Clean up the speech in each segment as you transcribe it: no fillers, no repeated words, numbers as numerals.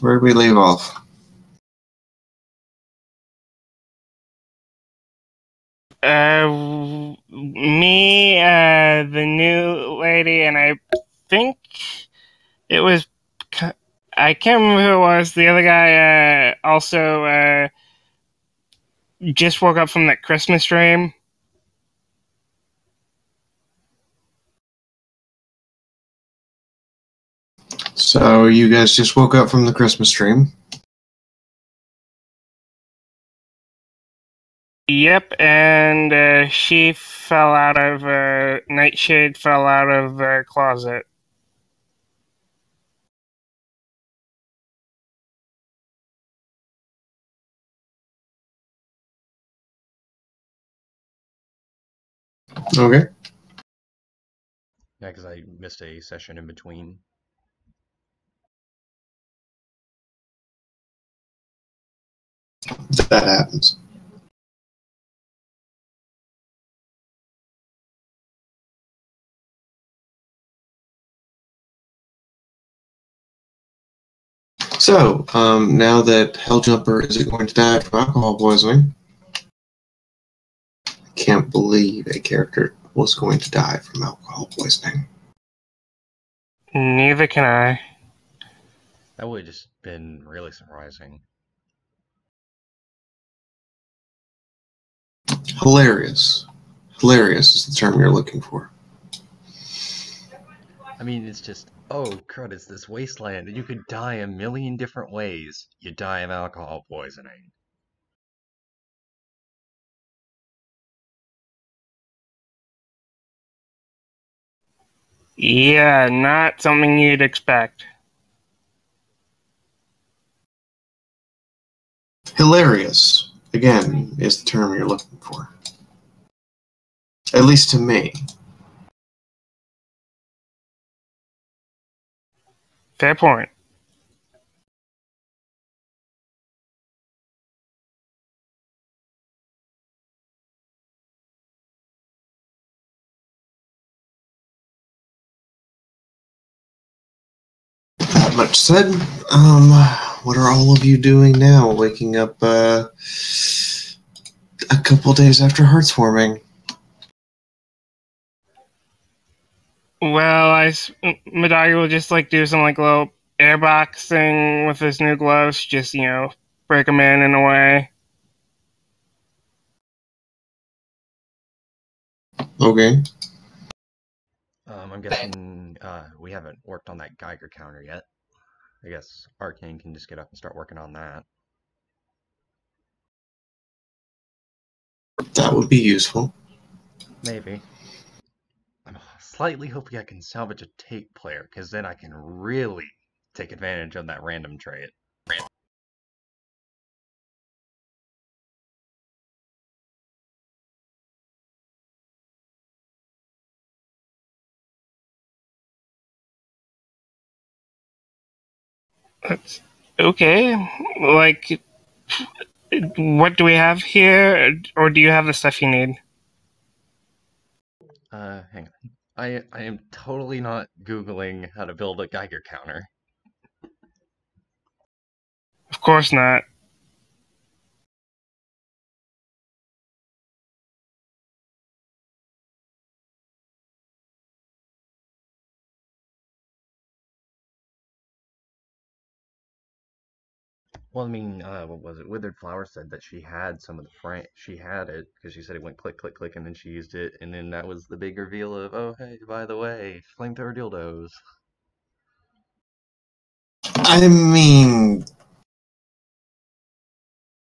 Where did we leave off? Me, the new lady, and I think it was, I can't remember who it was. The other guy, also, just woke up from that Christmas dream. So you guys just woke up from the Christmas dream. Yep, and she fell out of Nightshade fell out of the closet. Okay. Yeah, because I missed a session in between. That happens. So, now that Helljumper is going to die from alcohol poisoning, I can't believe a character was going to die from alcohol poisoning. Neither can I. That would have just been really surprising. Hilarious. Hilarious is the term you're looking for. I mean, it's just, oh crud, it's this wasteland, and you could die a million different ways. You die of alcohol poisoning. Yeah, not something you'd expect. Hilarious, again, is the term you're looking for. At least to me. Fair point. That much said, what are all of you doing now, waking up, a couple days after Heartswarming? Well, Madagi will just do some little airbox thing with his new gloves, just break them in a way. Okay. I'm guessing we haven't worked on that Geiger counter yet. I guess Arcane can just get up and start working on that. That would be useful. Maybe. I'm slightly hoping I can salvage a tape player, because then I can really take advantage of that random trait. That's okay. What do we have here, or do you have the stuff you need? Hang on. I am totally not Googling how to build a Geiger counter. Of course not. Well, I mean, what was it? Withered Flower said that she had some of the she had it because she said it went click, click, click, and then she used it, and then that was the big reveal of, oh, hey, by the way, flamethrower dildos. I mean,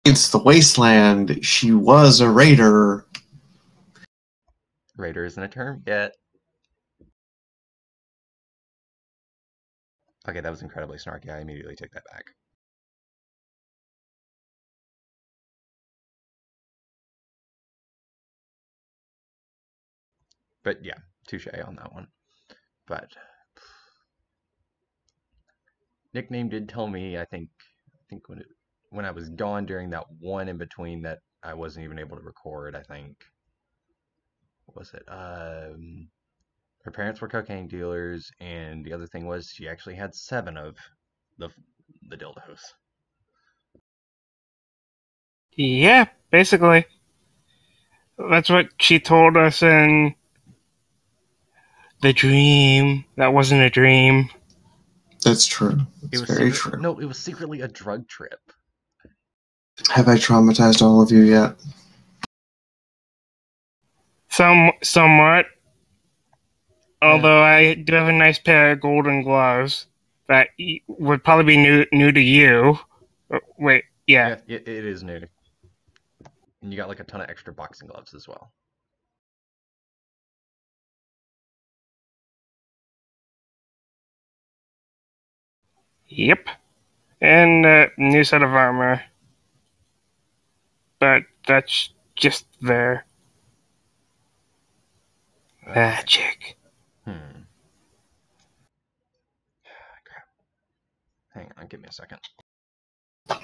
it's the wasteland. She was a raider. Raider isn't a term yet. Okay, that was incredibly snarky. I immediately take that back. But yeah, touche on that one. But nickname did tell me, I think when I was gone during that one in between that I wasn't even able to record, I think. What was it? Her parents were cocaine dealers, and the other thing was she actually had 7 of the the dildos. Yeah, basically. That's what she told us in the dream. That wasn't a dream. That's true. It's very true. No, it was secretly a drug trip. Have I traumatized all of you yet? Somewhat. Although I do have a nice pair of golden gloves that would probably be new to you. Wait, yeah. Yeah, it is new. And you got like a ton of extra boxing gloves as well. Yep. And a new set of armor. But that's just there. Magic. Crap. Hang on, give me a second.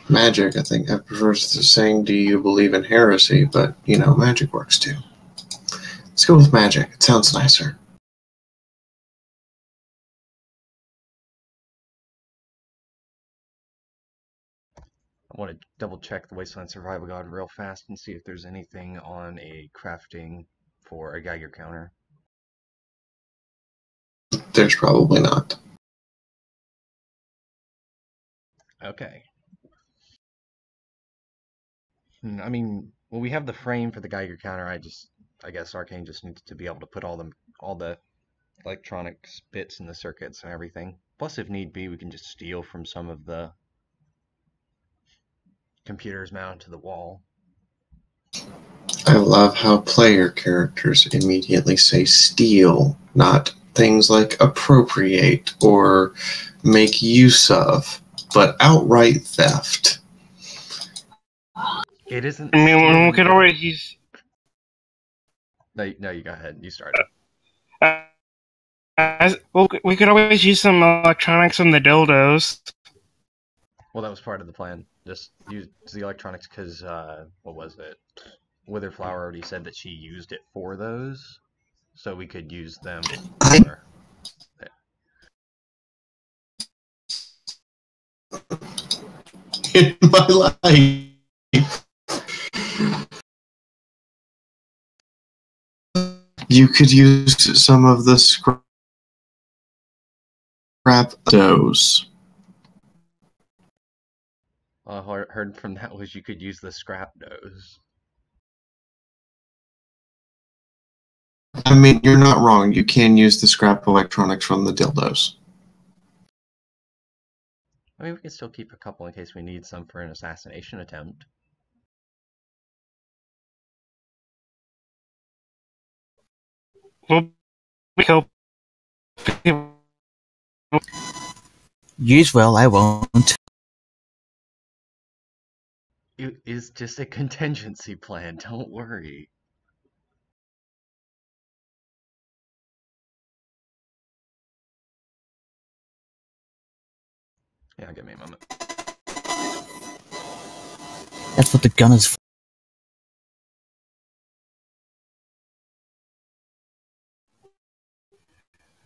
Magic, I think I prefer saying, do you believe in heresy? But, you know, magic works too. Let's go with magic. It sounds nicer. I want to double check the Wasteland Survival Guide real fast and see if there's anything on a crafting for a Geiger counter. There's probably not. Okay. I mean, when we have the frame for the Geiger counter, I guess Arcane just needs to be able to put all the electronics bits in the circuits and everything. Plus, if need be, we can just steal from some of the computers mounted to the wall. I love how player characters immediately say steal, not things like appropriate or make use of, but outright theft. It isn't. I mean, we could always use. No, you go ahead. You start. We could always use some electronics from the dildos. Well, that was part of the plan. Just use the electronics because, what was it? Wither Flower already said that she used it for those, so we could use them for... In my life, you could use some of the scrap doughs. All I heard from that was you could use the scrap doughs. I mean, you're not wrong. You can use the scrap electronics from the dildos. I mean, we can still keep a couple in case we need some for an assassination attempt. We'll kill people. Usual, I won't. It is just a contingency plan, don't worry. Yeah, give me a moment. That's what the gun is for.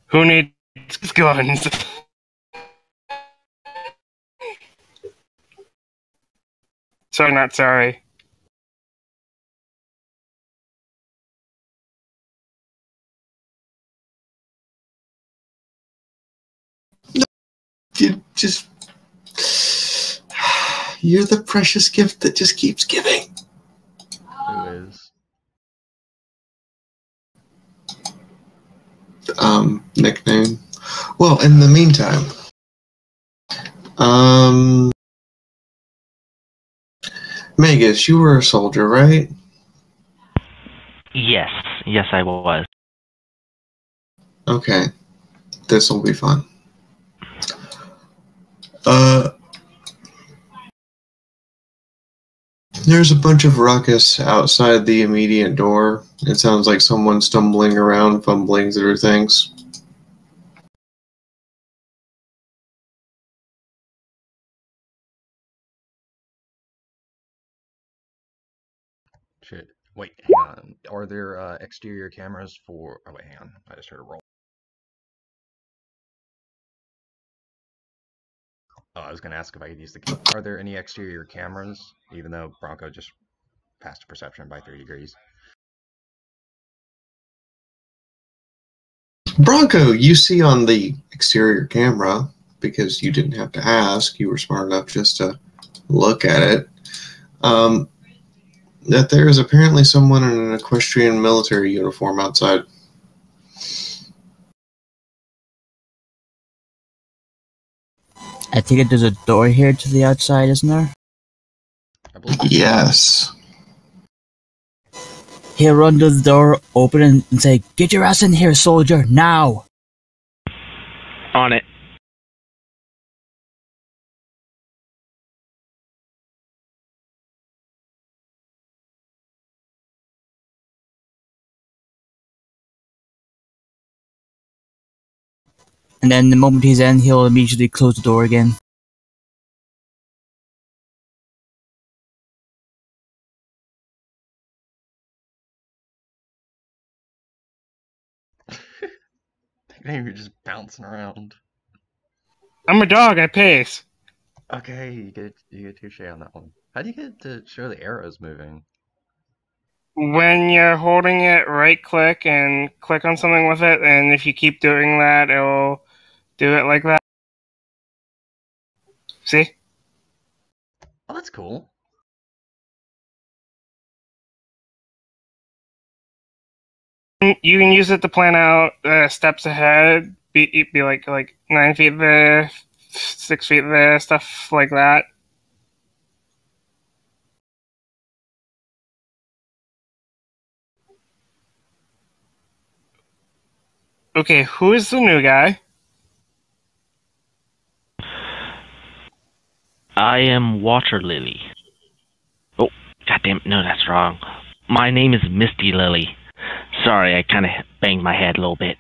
Who needs guns? Sorry, not sorry. You just... You're the precious gift that just keeps giving. Who is? Nickname. Well, in the meantime, Magus, you were a soldier, right? Yes, I was. Okay. This will be fun. There's a bunch of ruckus outside the immediate door. It sounds like someone stumbling around, fumbling through things. Shit. Wait, hang on. Are there exterior cameras for... Oh, wait, hang on. I just heard a roll. Oh, I was going to ask if I could use the. Are there any exterior cameras? Even though Bronco just passed a perception by 3 degrees. Bronco, you see on the exterior camera, because you didn't have to ask, you were smart enough just to look at it, that there is apparently someone in an equestrian military uniform outside. I think there's a door here to the outside, isn't there? I believe. Yes. He'll run to the door, open it, and say, "Get your ass in here, soldier, now!" On it. And then the moment he's in, he'll immediately close the door again. You're just bouncing around. I'm a dog, I pace. Okay, you get touche on that one. How do you get to show the arrows moving? When you're holding it, right click and click on something with it, and if you keep doing that, it'll do it like that. See? Oh, that's cool. You can use it to plan out steps ahead. Be like 9 feet there, 6 feet there, stuff like that. Okay, who is the new guy? I am Water Lily. Oh, goddamn! No, that's wrong. My name is Misty Lily. Sorry, I kind of banged my head a little bit.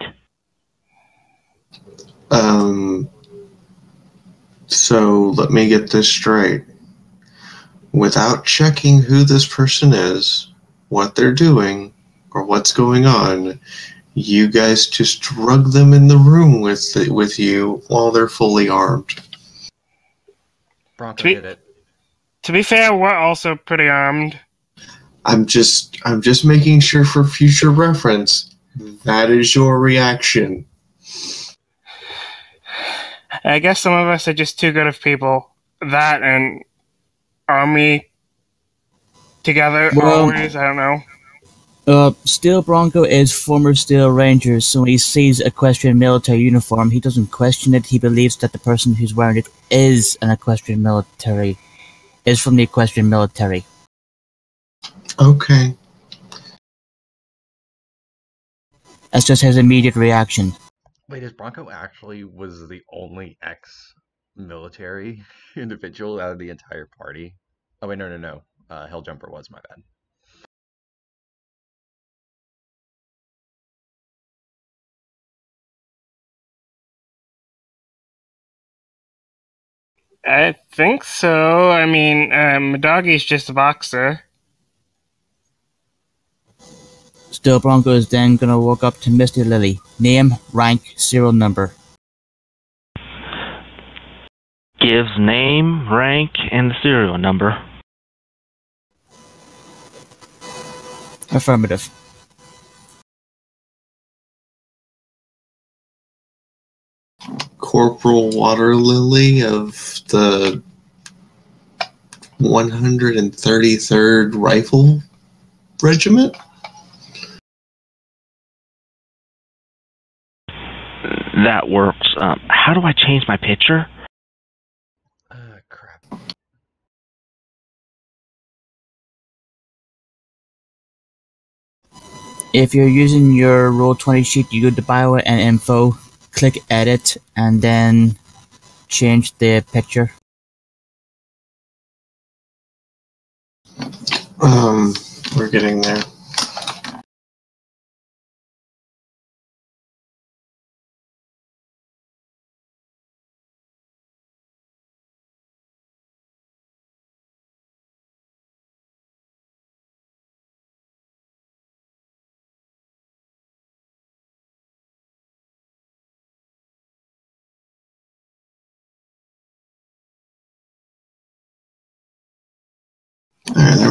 So let me get this straight. Without checking who this person is, what they're doing, or what's going on, you guys just drug them in the room with you while they're fully armed. Bronco did it. To be fair, we're also pretty armed. I'm just making sure for future reference. That is your reaction. I guess some of us are just too good of people. That and army together always, I don't know. Steel Bronco is former Steel Ranger, so when he sees equestrian military uniform, he doesn't question it. He believes that the person who's wearing it is from the equestrian military. Okay. That's just his immediate reaction. Wait, is Bronco actually was the only ex-military individual out of the entire party? Oh wait, no. Helljumper was, my bad. I think so. I mean, Madagi's just a boxer. Steel Bronco is then gonna walk up to Misty Lily. Name, rank, serial number. Gives name, rank, and the serial number. Affirmative. Corporal Water Lily of the 133rd Rifle Regiment? That works. How do I change my picture? Crap. If you're using your Roll20 sheet, you go to Bio and Info, click Edit, and then change the picture. We're getting there.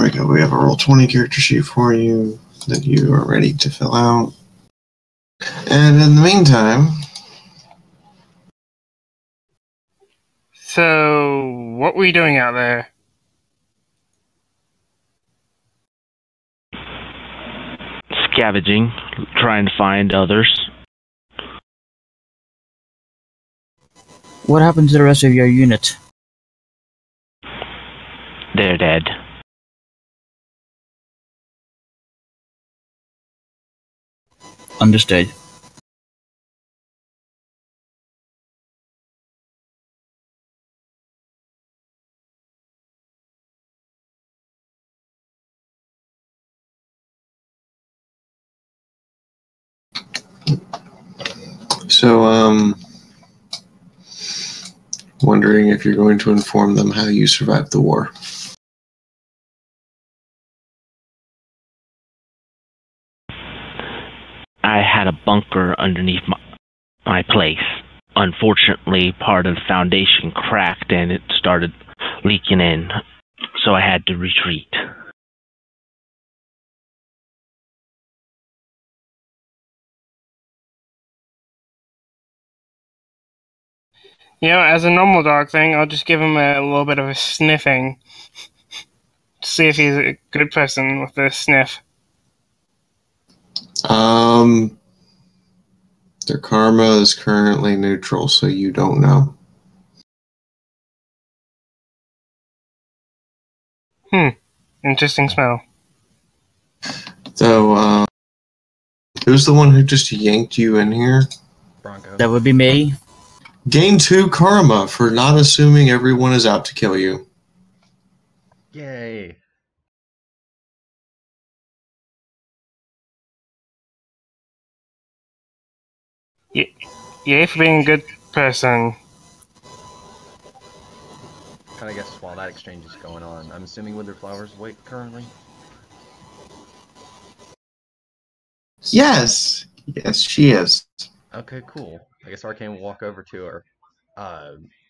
we go. We have a Roll20 character sheet for you that you are ready to fill out. And in the meantime... So, what were you doing out there? Scavenging, trying to find others. What happened to the rest of your unit? They're dead. Understood. So, wondering if you're going to inform them how you survived the war. I had a bunker underneath my place. Unfortunately, part of the foundation cracked and it started leaking in, so I had to retreat. You know, as a normal dog thing, I'll just give him a little bit of a sniffing. See if he's a good person with a sniff. Their karma is currently neutral, so you don't know. Interesting smell. So, who's the one who just yanked you in here? Bronco. That would be me. Gain 2 karma for not assuming everyone is out to kill you. Yay. Yay for being a good person. I guess while that exchange is going on, I'm assuming Witherflower's awake currently? Yes! Yes, she is. Okay, cool. I guess Arcane will walk over to her.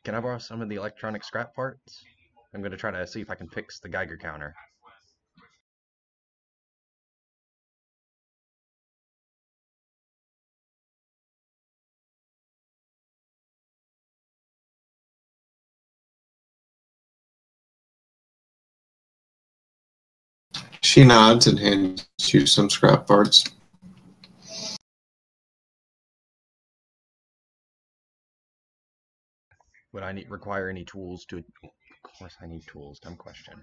Can I borrow some of the electronic scrap parts? I'm going to try to see if I can fix the Geiger counter. She nods and hands you some scrap parts. Would I require any tools to... Of course I need tools, dumb question.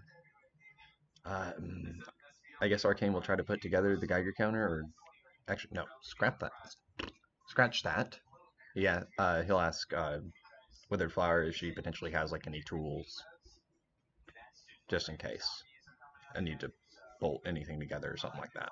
I guess Arcane will try to put together the Geiger counter, or... Actually, no, scrap that. Scratch that. Yeah, he'll ask Withered Flower if she potentially has like any tools, just in case I need to bolt anything together or something like that.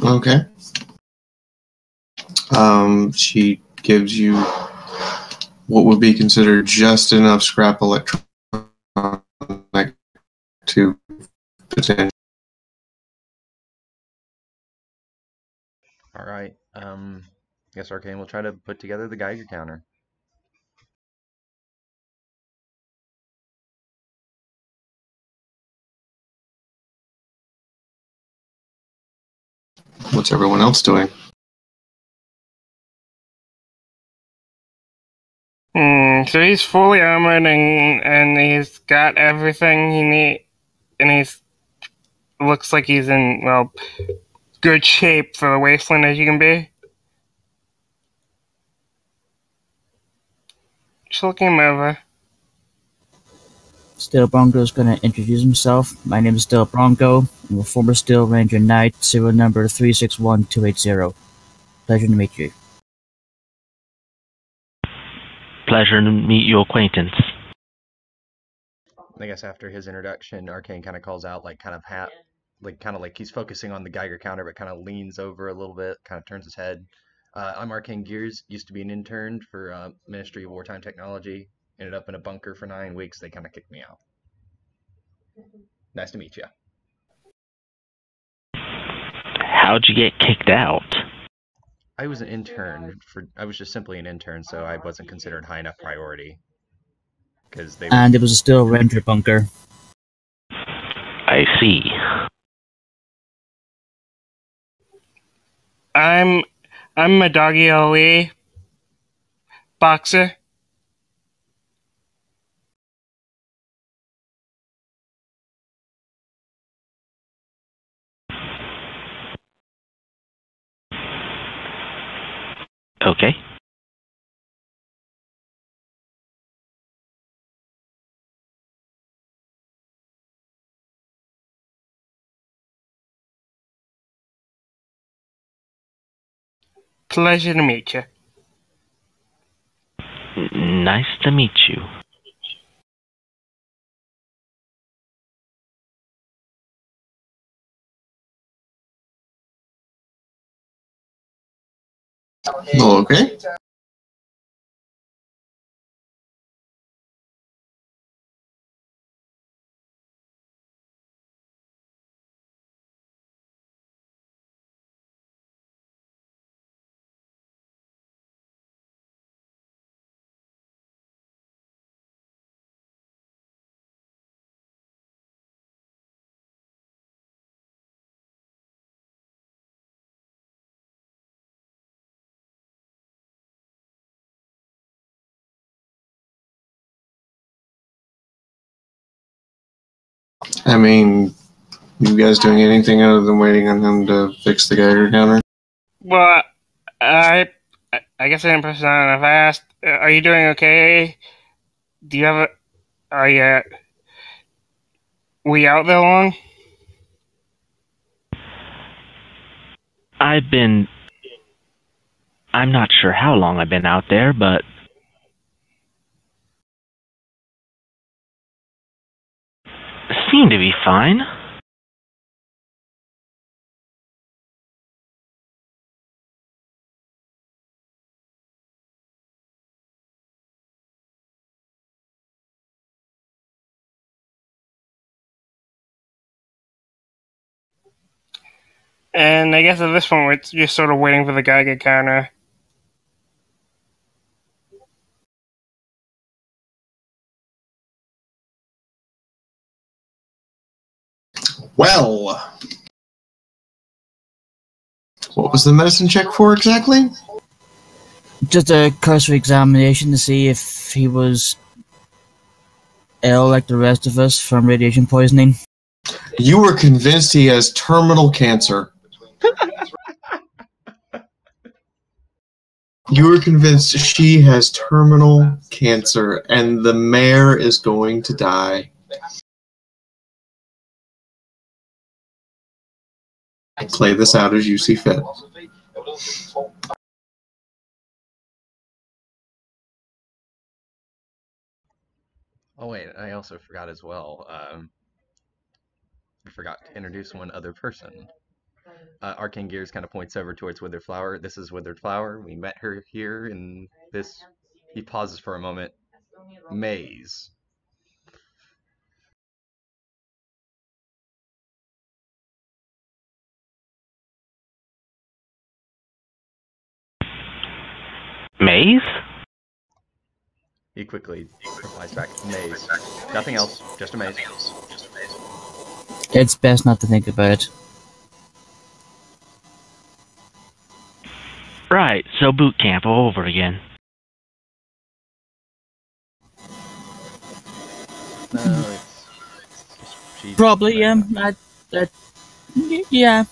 Okay. She gives you what would be considered just enough scrap electronic to potentially. Alright, guess Arcane will try to put together the Geiger counter. What's everyone else doing? So he's fully armored and he's got everything he needs, and he's looks like he's in, well, good shape for the wasteland as you can be. Just looking him over. Steel Bronco is going to introduce himself. My name is Steel Bronco. I'm a former Steel Ranger Knight, serial number 361280. Pleasure to meet you. Pleasure to meet your acquaintance. I guess after his introduction, Arcane kind of calls out, like, kind of like he's focusing on the Geiger counter, but kind of leans over a little bit, kind of turns his head. I'm Arcane Gears. Used to be an intern for Ministry of Wartime Technology. Ended up in a bunker for 9 weeks. They kind of kicked me out. Nice to meet you. How'd you get kicked out? I was an intern I was just simply an intern, so I wasn't considered high enough priority. And it was a Steel Ranger bunker. I see. I'm a doggy Ali boxer. Okay. Pleasure to meet you. Nice to meet you. Oh, okay. I mean, you guys doing anything other than waiting on him to fix the Geiger counter? Well, I guess I didn't press on enough. I asked, "Are you doing okay? Do you have a? Are you? We out there long?" I'm not sure how long I've been out there, but seem to be fine. And I guess at this point, we're just sort of waiting for the Geiger counter. Well, what was the medicine check for exactly? Just a cursory examination to see if he was ill like the rest of us from radiation poisoning. You were convinced he has terminal cancer. You were convinced she has terminal cancer, and the mayor is going to die. Play this out as you see fit. Oh wait, I also forgot as well. I forgot to introduce one other person. Arcane Gears kind of points over towards Withered Flower. This is Withered Flower. We met her here in this. He pauses for a moment. Maze. Maze? He quickly replies back, maze. Nothing else, just a maze. It's best not to think about it. Right, so boot camp all over again. No, she's Probably, yeah. Yeah.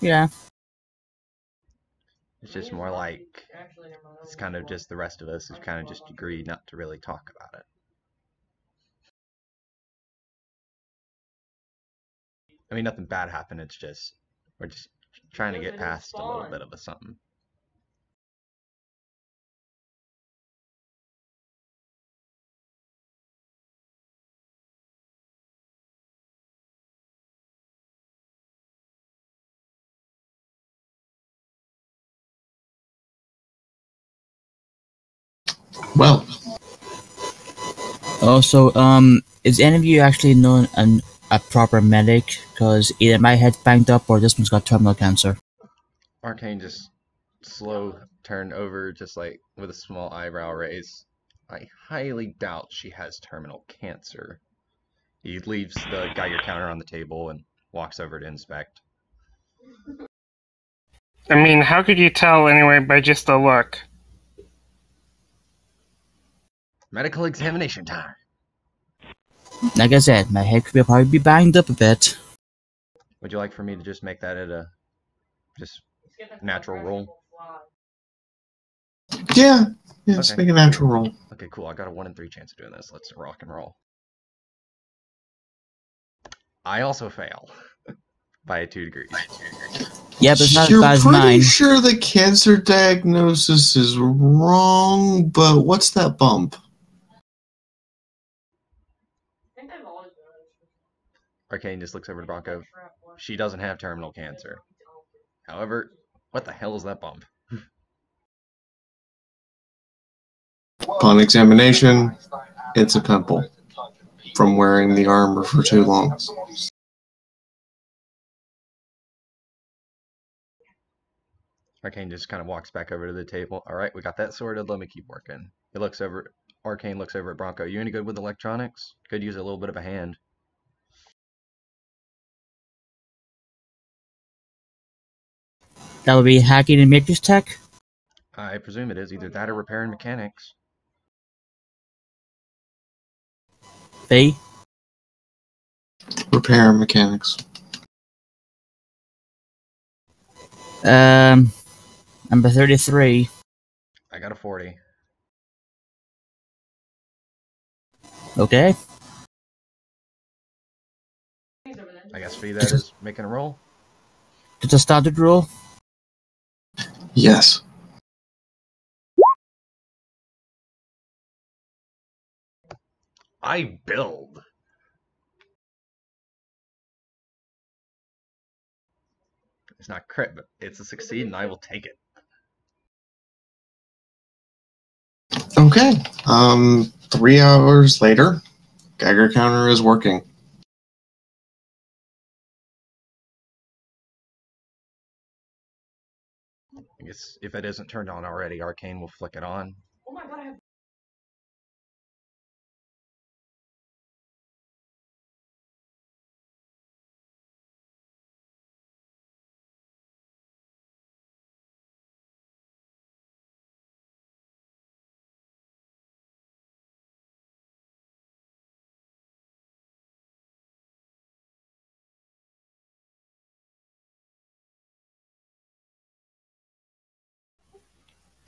Yeah. It's just more like it's kind of just the rest of us who kind of just agreed not to really talk about it. I mean, nothing bad happened. It's just we're just trying to get past a little bit of a something. Well, Also, is any of you actually known a proper medic? Because either my head's banged up or this one's got terminal cancer. Arcane just slow turn over, just like with a small eyebrow raise. I highly doubt she has terminal cancer. He leaves the Geiger counter on the table and walks over to inspect. I mean, how could you tell anyway by just a look? Medical examination time. Like I said, my head could probably be banged up a bit. Would you like for me to just make that at a just natural roll? yeah, let's Okay. make a natural roll. Okay, cool. I got a 1 in 3 chance of doing this. Let's rock and roll. I also fail by 2 degrees. Yeah, but it's not You're as bad as pretty mine. sure the cancer diagnosis is wrong, but what's that bump? Arcane just looks over to Bronco. She doesn't have terminal cancer. However, what the hell is that bump? Upon examination, it's a pimple from wearing the armor for too long. Arcane just kind of walks back over to the table. All right, we got that sorted. Let me keep working. He looks over. Arcane looks over at Bronco. You any good with electronics? Could use a little bit of a hand. That would be hacking and matrix tech. I presume it is either that or repair and mechanics. Fee? Repair mechanics. Number 33. I got a 40. Okay. I guess Fee that is making a roll. Just a standard roll. Yes. I build. It's not crit, but it's a succeed, and I will take it. Okay. 3 hours later, Geiger counter is working. I guess if it isn't turned on already, Arcane will flick it on.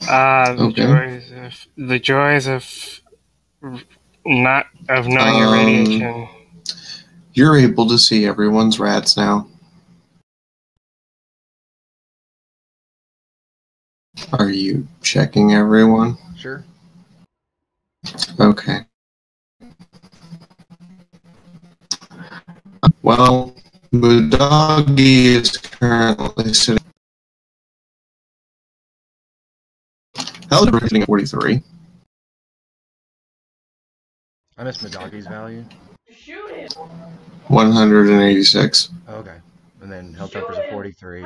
Okay. The joys of not of knowing your radiation. You're able to see everyone's rats now. Are you checking everyone? Sure. Okay. Well, Mudagi is currently sitting. Hell, we're sitting at 43. I missed Madagi's value. 186. Okay. And then Helljumper's a 43.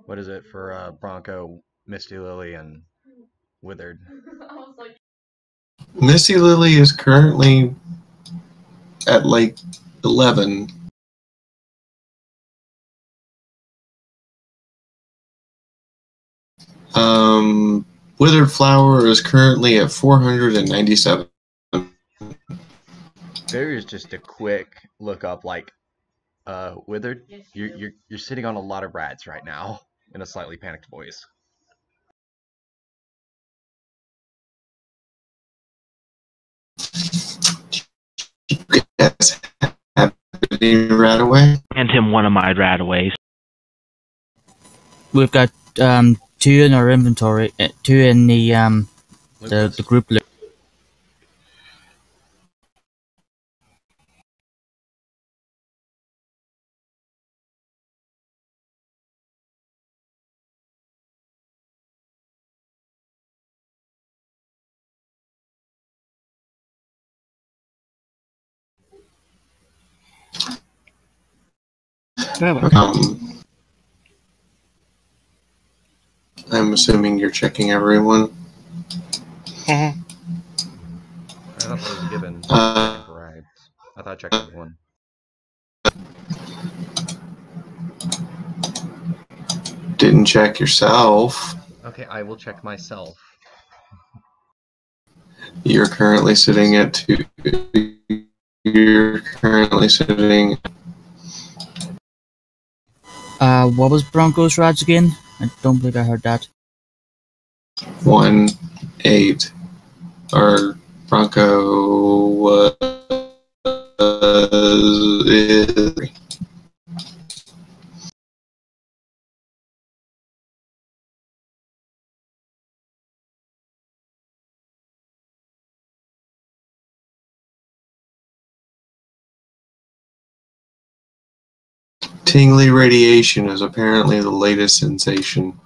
What is it for Bronco, Misty Lily, and Withered? Missy Lily is currently at like 11. Withered Flower is currently at 497. There is just a quick look up, like, Withered, you're sitting on a lot of rats right now, in a slightly panicked voice. You guys have any rat away? Hand him one of my rataways. We've got 2 in our inventory, 2 in the group list. I'm assuming you're checking everyone. Mhm. I thought I was given checking for rides. I thought I checked everyone. Didn't check yourself. Okay, I will check myself. You're currently sitting at 2. You're currently sitting. What was Broncos rides again? I don't believe I heard that. 1, 8. Or Bronco was. Is, tingly radiation is apparently the latest sensation.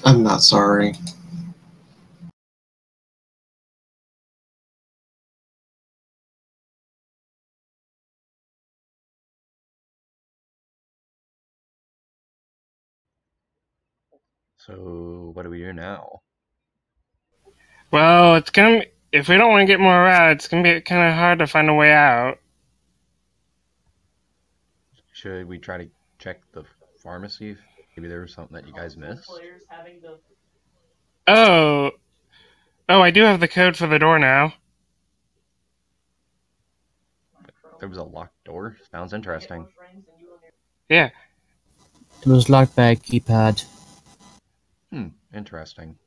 I'm not sorry. So, what do we do now? Well, it's gonna be, if we don't want to get more rides, it's gonna be kind of hard to find a way out. Should we try to check the pharmacy? Maybe there was something that you guys missed? Oh, I do have the code for the door now. There was a locked door? Sounds interesting. Yeah. It was locked by a keypad. Interesting.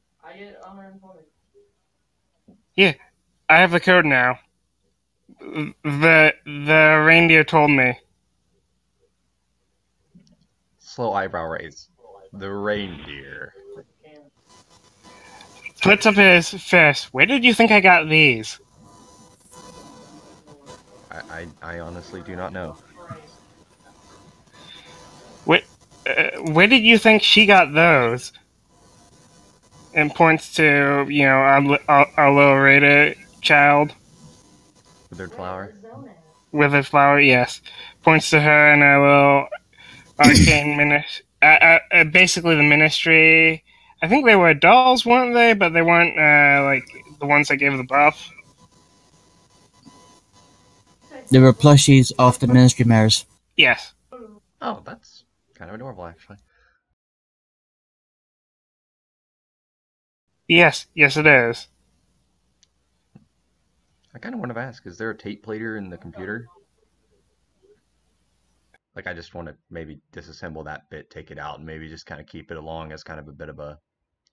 Yeah, I have the code now. The reindeer told me. Slow eyebrow raise. The reindeer. Puts up his fist. Where did you think I got these? I honestly do not know. Where did you think she got those? And points to, our little raider child. Withered flower? Withered flower, yes. Points to her and a little arcane ministry. Basically the ministry. I think they were dolls, weren't they? But they weren't, like, the ones that gave the buff. They were plushies of the ministry mares. Yes. Oh, that's kind of adorable, actually. Yes, it is. I kind of want to ask, is there a tape plater in the computer? Like, I just want to maybe disassemble that bit, take it out, and maybe just kind of keep it along as kind of a bit of a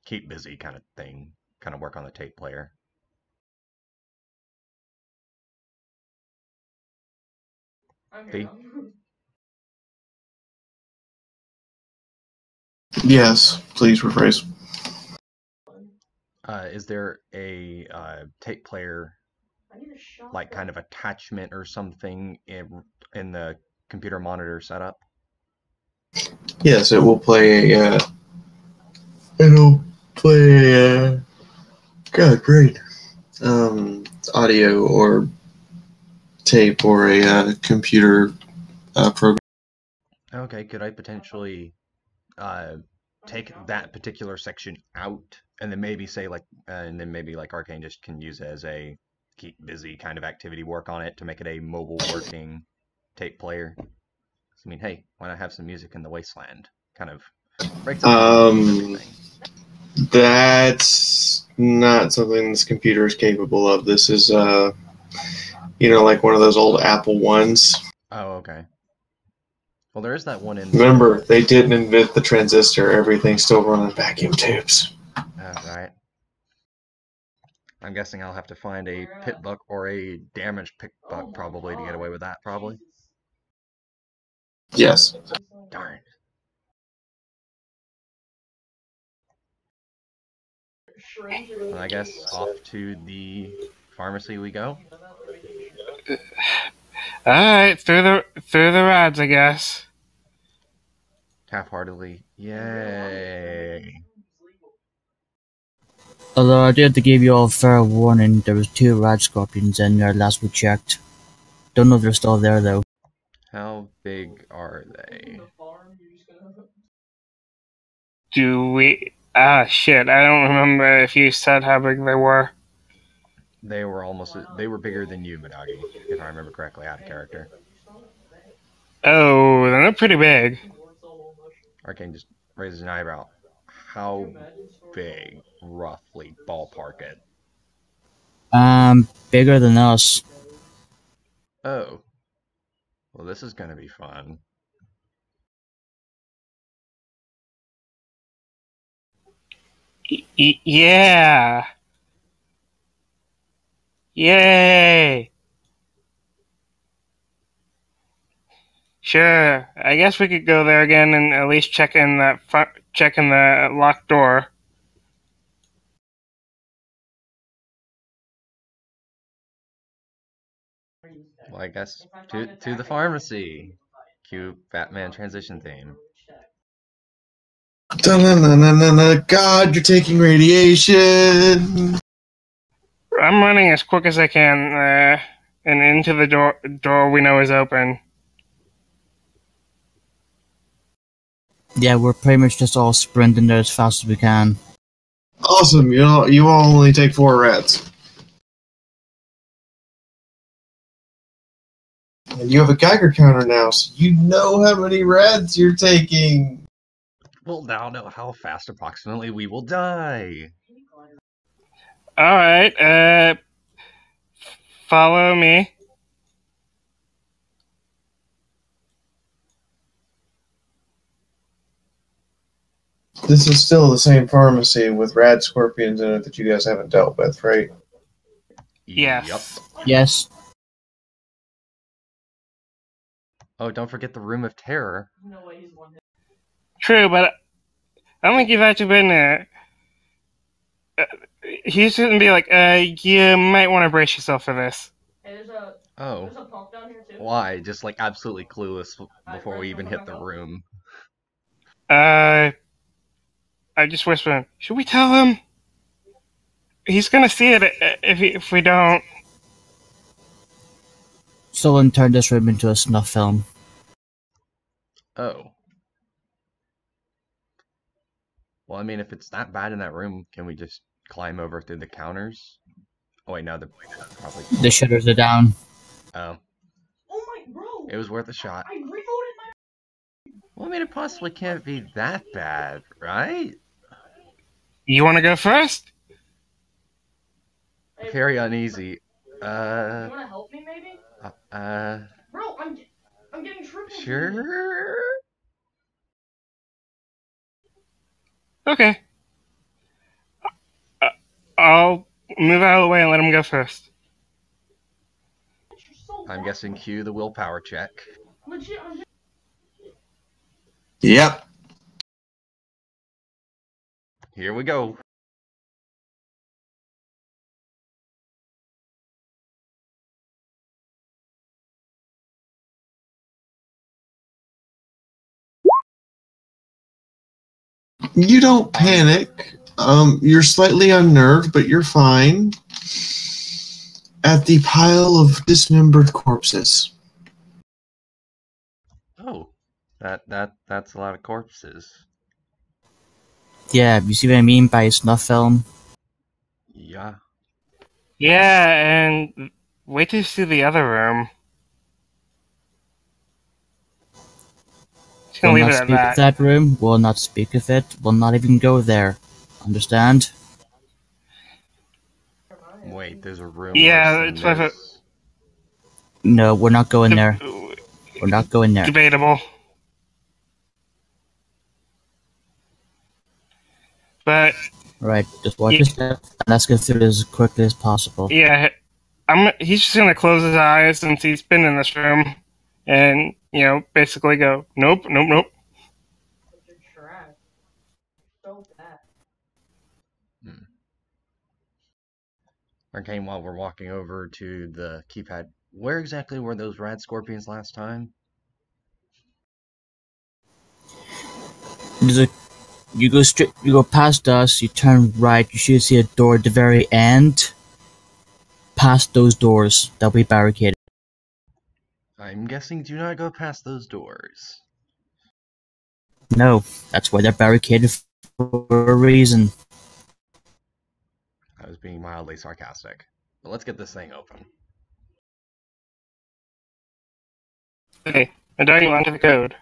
keep busy kind of thing. Kind of work on the tape player. V? Yes, please rephrase. Is there a tape player, like kind of attachment or something in the computer monitor setup? Yes, it will play a. It'll play a. God, great. Audio or tape or a computer program. Okay, could I potentially take that particular section out and then maybe say like, and then maybe like Arcane just can use it as a keep busy kind of activity, work on it to make it a mobile working tape player. I mean, hey, why not have some music in the wasteland? Kind of breaks up everything. That's not something this computer is capable of. This is, like one of those old Apple ones. Oh, okay. Well, there is that one in. Remember, they didn't invent the transistor. Everything's still running vacuum tubes. Right. I'm guessing I'll have to find a pit buck or a damaged pit buck probably to get away with that, probably. Yes. Darn. Well, I guess off to the pharmacy we go. Alright, through the rods, I guess. Half-heartedly. Yay. Although I did have to give you all fair warning, there was 2 rad scorpions in there last we checked. Don't know if they're still there though. How big are they? Do we... Ah, shit, I don't remember if you said how big they were. They were bigger than you, Midagi, if I remember correctly, out of character. Oh, then they're pretty big. Arcane just raises an eyebrow. How big, roughly, ballpark it? Bigger than us. Oh. Well, this is gonna be fun. Yeah! Yay! Sure, I guess we could go there again and at least check in the locked door. Well, I guess to the pharmacy. Cue Batman transition theme. God, you're taking radiation. I'm running as quick as I can, and into the door we know is open. Yeah, we're pretty much just all sprinting there as fast as we can. Awesome. You all only take 4 rats. And you have a Geiger counter now, so you know how many rats you're taking. We'll now know how fast approximately we will die. Alright, follow me. This is still the same pharmacy with rad scorpions in it that you guys haven't dealt with, right? Yes. Yep. Yes. Oh, don't forget the Room of Terror. True, but I don't think you've actually been there. He shouldn't be like, you might want to brace yourself for this. Oh. Why? Just like absolutely clueless before we even hit the room. I just whispered, should we tell him? He's gonna see it if we don't. Someone turned this room into a snuff film. Oh. Well, I mean, if it's that bad in that room, can we just climb over through the counters? Oh wait, no, probably. The shutters are down. Oh. Oh my, bro! It was worth a shot. I reloaded my. Well, I mean, it possibly can't be that bad, right? You want to go first? Very uneasy. You want to help me, maybe? Bro, I'm getting triple. Sure. Okay. I'll move out of the way and let him go first. I'm guessing cue the willpower check. Legit, Yep. Here we go. You don't panic. You're slightly unnerved, but you're fine. At the pile of dismembered corpses. Oh, that's a lot of corpses. Yeah, you see what I mean by snuff film? Yeah. Yeah, and wait till you see the other room. Just gonna Will leave not it at speak of that room, will not speak of it, will not even go there. Understand? Wait, there's a room. Yeah, it's worth it. No, we're not going there. We're not going there. Debatable. But Right, just watch your step, and let's get through this as quickly as possible. yeah, he's just gonna close his eyes since he's been in this room, and basically go, nope, nope, nope. So bad. Arcane, while we're walking over to the keypad, where exactly were those rad scorpions last time? There's a You go straight. You go past us. You turn right. You should see a door at the very end. Past those doors, they'll be barricaded. I'm guessing do not go past those doors. No, that's why they're barricaded for a reason. I was being mildly sarcastic. But let's get this thing open. Okay, I'm diving onto the code.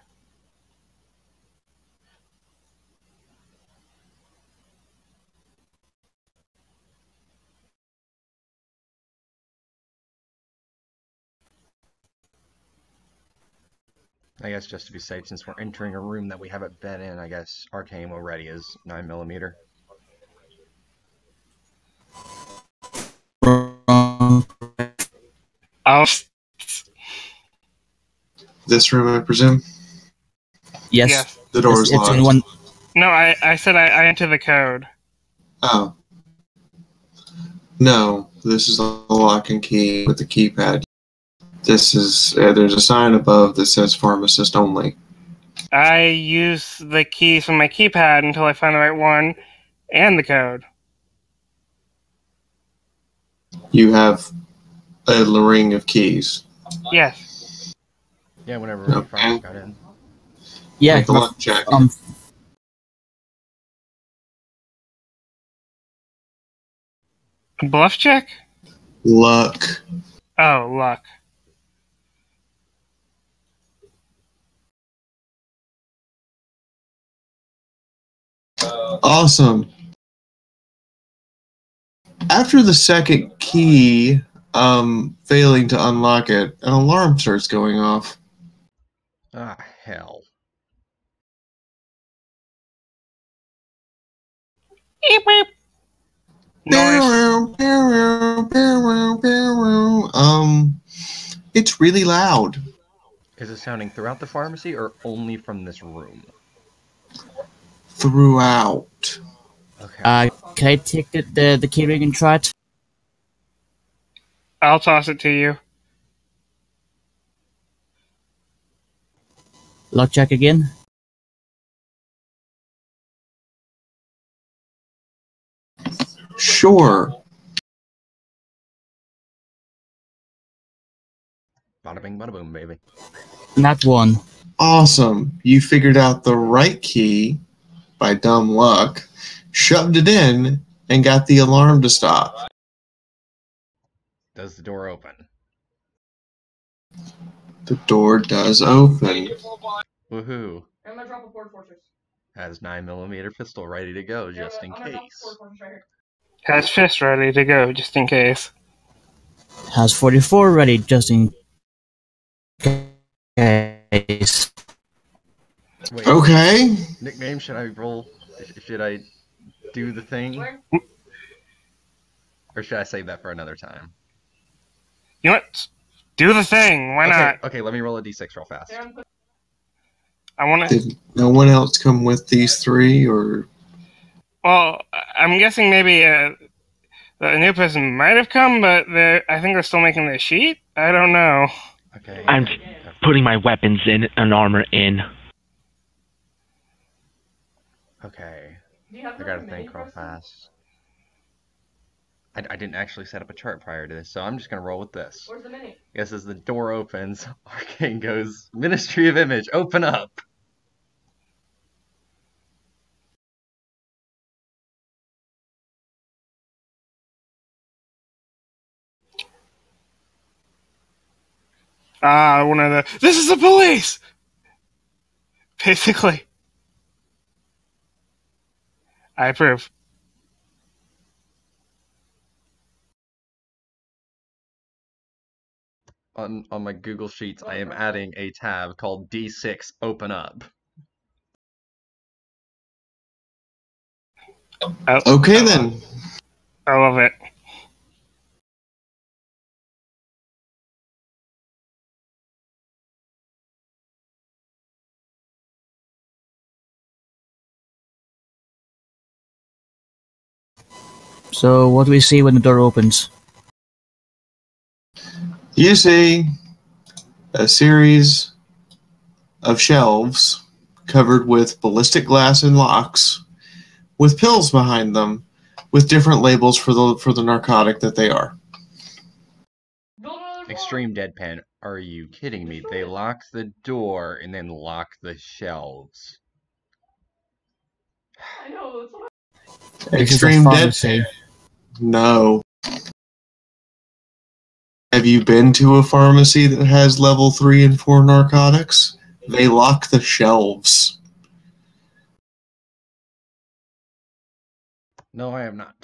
I guess just to be safe, since we're entering a room that we haven't been in, I guess arcane already is 9mm. I'll. This room, I presume? Yes. Yes. The door is It's locked. in one. No, I said I entered the code. Oh. No, this is a lock and key with the keypad. This is, there's a sign above that says pharmacist only. I use the keys from my keypad until I find the right one and the code. You have a ring of keys. Yes. Yeah, whenever we Okay. first got in. Yeah. Make a luck check. Bluff check? Luck. Oh, luck. Awesome. After the second key failing to unlock it, an alarm starts going off. Ah, hell. Beep, beep. Noise. It's really loud. Is it sounding throughout the pharmacy or only from this room? Throughout. Okay. Can I take the key ring and try it? I'll toss it to you. Luck check again. Sure. Bada bing, bada boom, baby. Not one. Awesome. You figured out the right key by dumb luck, shoved it in, and got the alarm to stop. Does the door open? The door does open. Woohoo. I'm gonna drop a Ford Fortress. Has 9mm pistol ready to go just in I'm gonna drop a case. Ford Fortress right here. Has fist ready to go, just in case. Has 44 ready just in case. Wait, Okay. nickname, should I roll? Should I do the thing? Where? Or should I save that for another time? You know what? Do the thing. Why okay, not? Okay, let me roll a d6 real fast. Aaron, put- I want to. Did no one else come with these three, or Well, I'm guessing maybe the new person might have come, but I think they're still making the sheet. I don't know. Okay. I'm putting my weapons in and armor in. Okay. do you have I the gotta mini think real press? fast. I didn't actually set up a chart prior to this, so I'm just gonna roll with this. Where's the mini? I guess as the door opens, Arcane goes, Ministry of Image, open up! One of the. This is the police! Basically. I approve. On my Google Sheets, I am adding a tab called D6 Open Up. okay then. I love it. So what do we see when the door opens? You see a series of shelves covered with ballistic glass and locks, with pills behind them, with different labels for the narcotic that they are. Extreme deadpan. Are you kidding me? They lock the door and then lock the shelves. I know, that's what Extreme deadpan. No. Have you been to a pharmacy that has level 3 and 4 narcotics? They lock the shelves. No, I have not.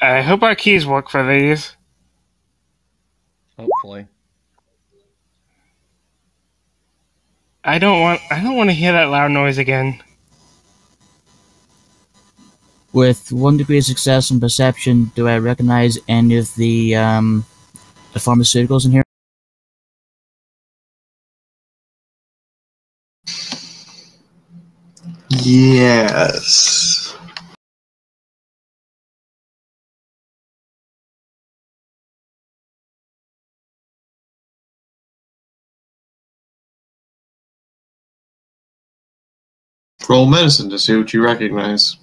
I hope our keys work for these. Hopefully. I don't want to hear that loud noise again. With 1 degree of success in perception, do I recognize any of the pharmaceuticals in here? Yes. Roll medicine to see what you recognize.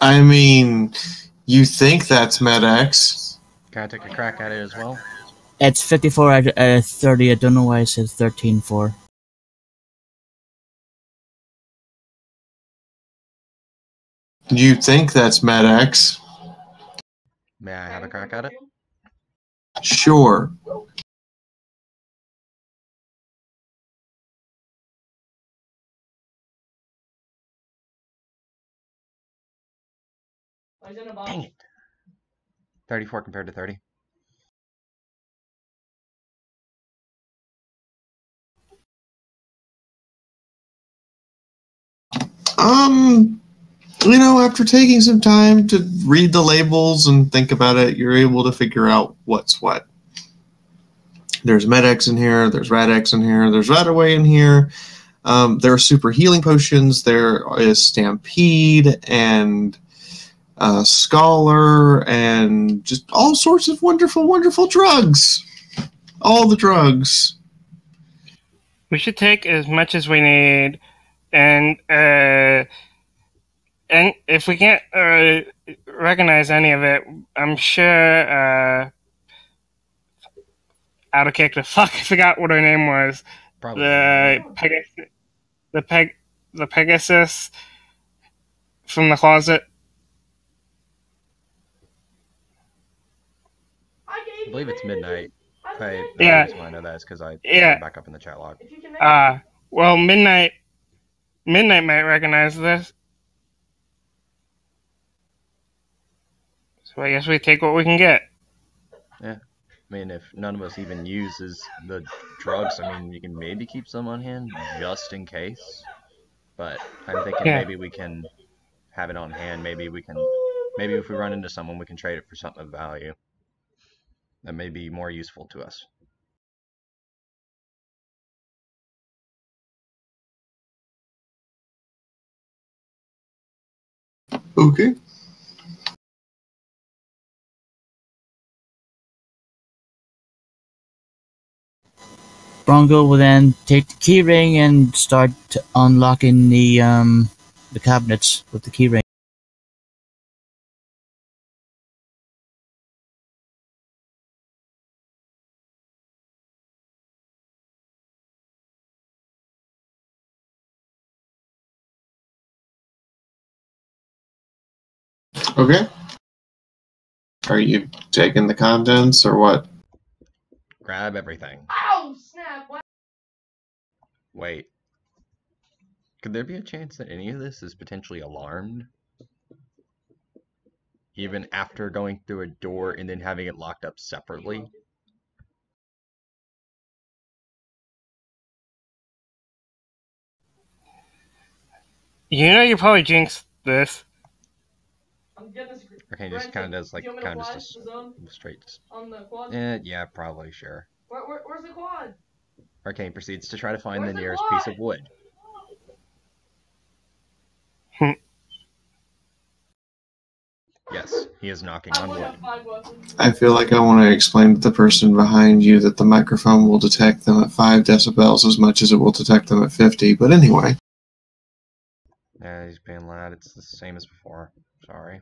I mean, you think that's MedX. Can I take a crack at it as well? It's 54 out of 30. I don't know why I said 13 for. You think that's MedX? May I have a crack at it? Sure. Dang it. 34 compared to 30. You know, after taking some time to read the labels and think about it, you're able to figure out what's what. There's MedX in here, there's RadX in here, there's Radaway in here. There are super healing potions, there is Stampede and Scholar and just all sorts of wonderful, wonderful drugs. All the drugs. We should take as much as we need, and if we can't recognize any of it, I'm sure out of character. Fuck, I forgot what her name was. Probably. The Pegasus from the closet. I believe it's midnight. The reason why I know that is because I back up in the chat log. Well, Midnight might recognize this. So I guess we take what we can get. Yeah. I mean, if none of us even uses the drugs, I mean, you can maybe keep some on hand just in case. But I'm thinking maybe we can have it on hand. Maybe if we run into someone, we can trade it for something of value that may be more useful to us. Okay. Bronco will then take the key ring and start unlocking the cabinets with the key ring. Okay. Are you taking the contents or what? Grab everything. Ow, snap! What? Wait. Could there be a chance that any of this is potentially alarmed? Even after going through a door and then having it locked up separately? You know you probably jinxed this. I'm getting this. Arcane just kind of does like kind of just a straight. On the quad? Yeah, probably sure. Where's the quad? Arcane proceeds to try to find Where's the the nearest quad? piece of wood. Yes, he is knocking on wood. I feel like I want to explain to the person behind you that the microphone will detect them at 5 decibels as much as it will detect them at 50, but anyway. Yeah, he's being loud. It's the same as before. Sorry.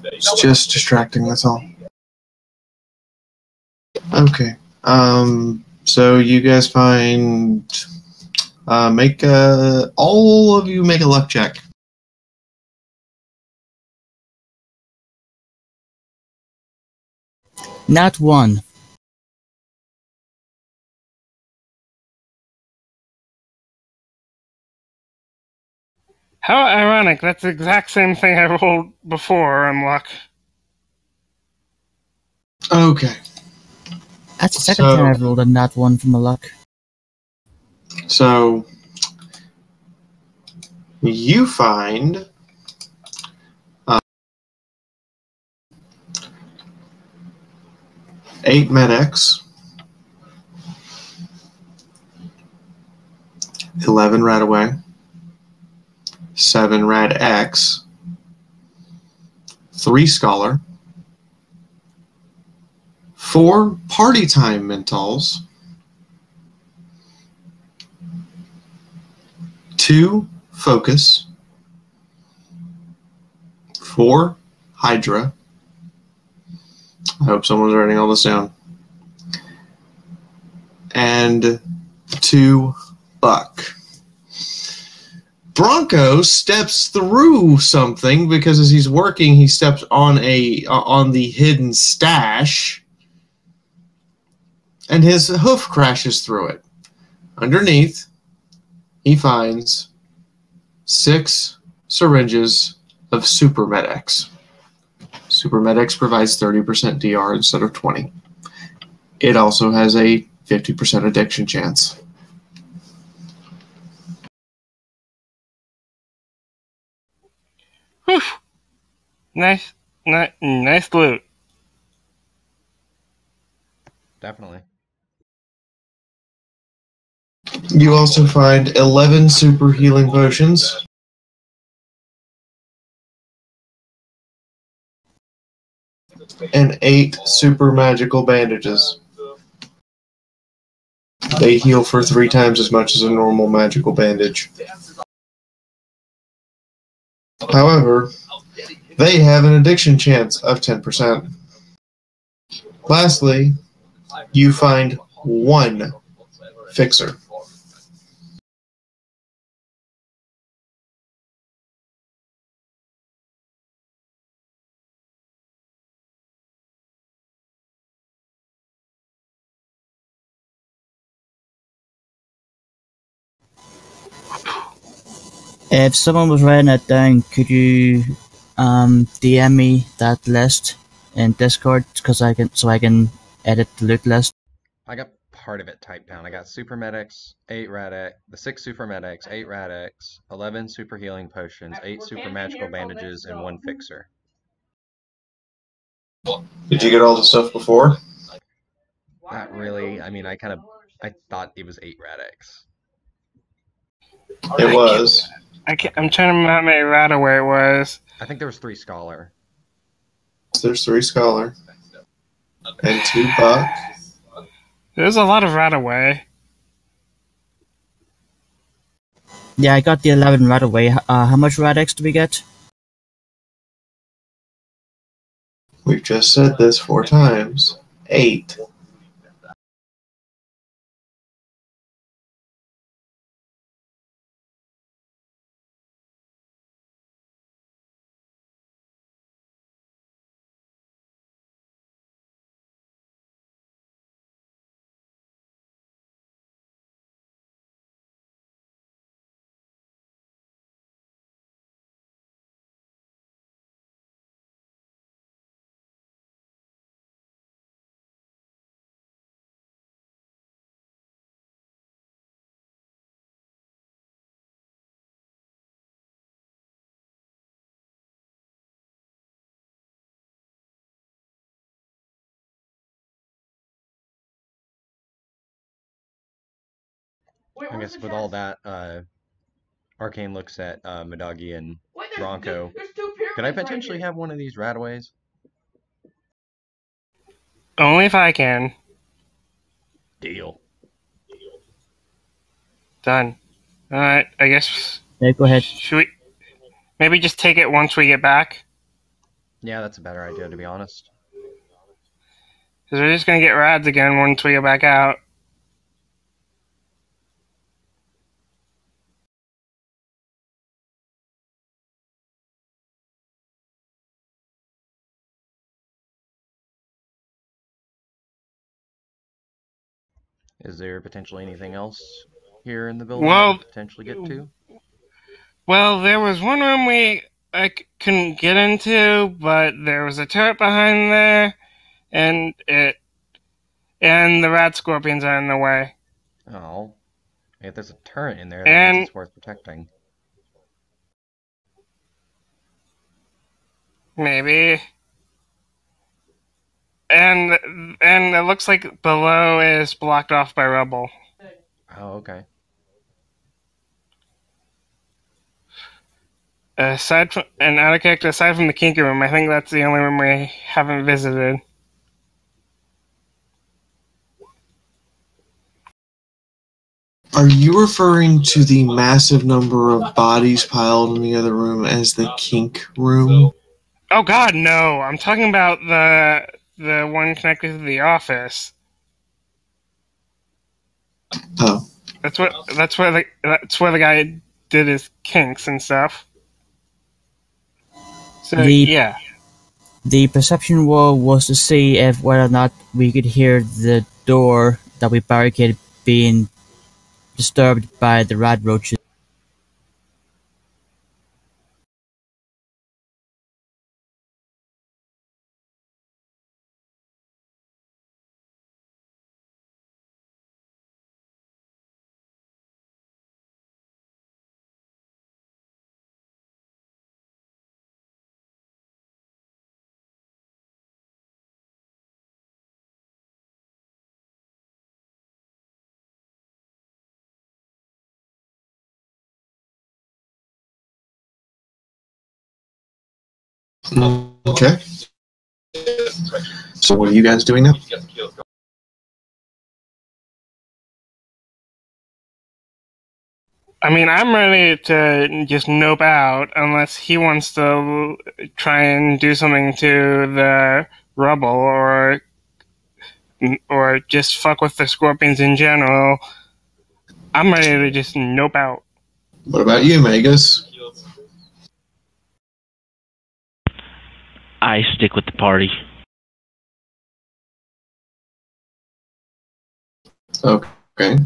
It's just distracting, that's all. Okay. So you guys find... all of you make a luck check. Not one. How ironic, that's the exact same thing I rolled before on luck. Okay. That's the second time I've rolled a not one from a luck. So you find 8 medics, 11 Radaway, 7 Rad X, 3 Scholar, 4 Party Time Mentals, 2 Focus, 4 Hydra. I hope someone's writing all this down. And 2 Buck. Bronco steps through something because as he's working, he steps on the hidden stash, and his hoof crashes through it. Underneath, he finds 6 syringes of Super Med-X. Super Med-X provides 30% DR instead of 20. It also has a 50% addiction chance. Whew. Nice loot. Definitely. You also find 11 super healing potions, and 8 super magical bandages. They heal for 3 times as much as a normal magical bandage. However, they have an addiction chance of 10%. Lastly, you find 1 fixer. If someone was writing that down, could you DM me that list in Discord so I can edit the loot list? I got part of it typed down. I got Super Medics, 8 Rad-X, the 6 Super Medics, 8 Rad-X, 11 Super Healing Potions, 8 Super Magical Bandages, and 1 Fixer. Did you get all the stuff before? Not really. I mean, I thought it was 8 Rad-X. It was. I'm trying to remember how many Radaway it was. I think there was 3 Scholar. There's 3 Scholar. And 2 Buck. There's a lot of Radaway. Yeah, I got the 11 right away. How much Rad-X do we get? We've just said this 4 times. 8. Wait, I where's guess the with all chest? that, Arcane looks at Madagi and Wait, Bronco. there's two Could I pyramids right potentially here. have one of these rataways? Only if I can. Deal. Done. Alright, I guess. Yeah, go ahead. Should we maybe just take it once we get back? Yeah, that's a better idea, to be honest. Because we're just gonna get rads again once we get back out. Is there potentially anything else here in the building that we Well, could potentially get to? well, there was one room I couldn't get into, but there was a turret behind there, and the rat scorpions are in the way. Oh. If there's a turret in there, that means And it's worth protecting. maybe. And it looks like below is blocked off by rubble. Oh, okay. Aside from the kinky room, I think that's the only room we haven't visited. Are you referring to the massive number of bodies piled in the other room as the kink room? Oh God, no! I'm talking about the one connected to the office. Oh. That's where the guy did his kinks and stuff. So yeah. The perception wall was to see if whether or not we could hear the door that we barricaded being disturbed by the rat roaches. Okay. So what are you guys doing now? I mean, I'm ready to just nope out unless he wants to try and do something to the rubble or just fuck with the scorpions in general. I'm ready to just nope out. What about you, Magus? I stick with the party. Okay.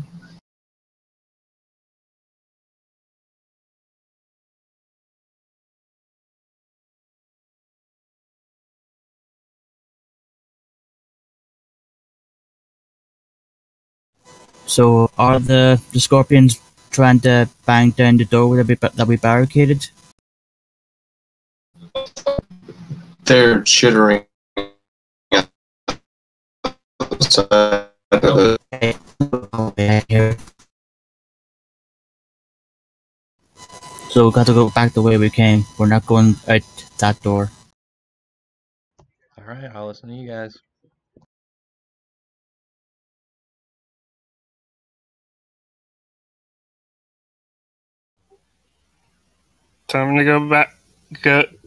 So are the scorpions trying to bang down the door that we barricaded? They're chittering outside of the... So we got to go back the way we came. We're not going out that door. Alright, I'll listen to you guys. Time to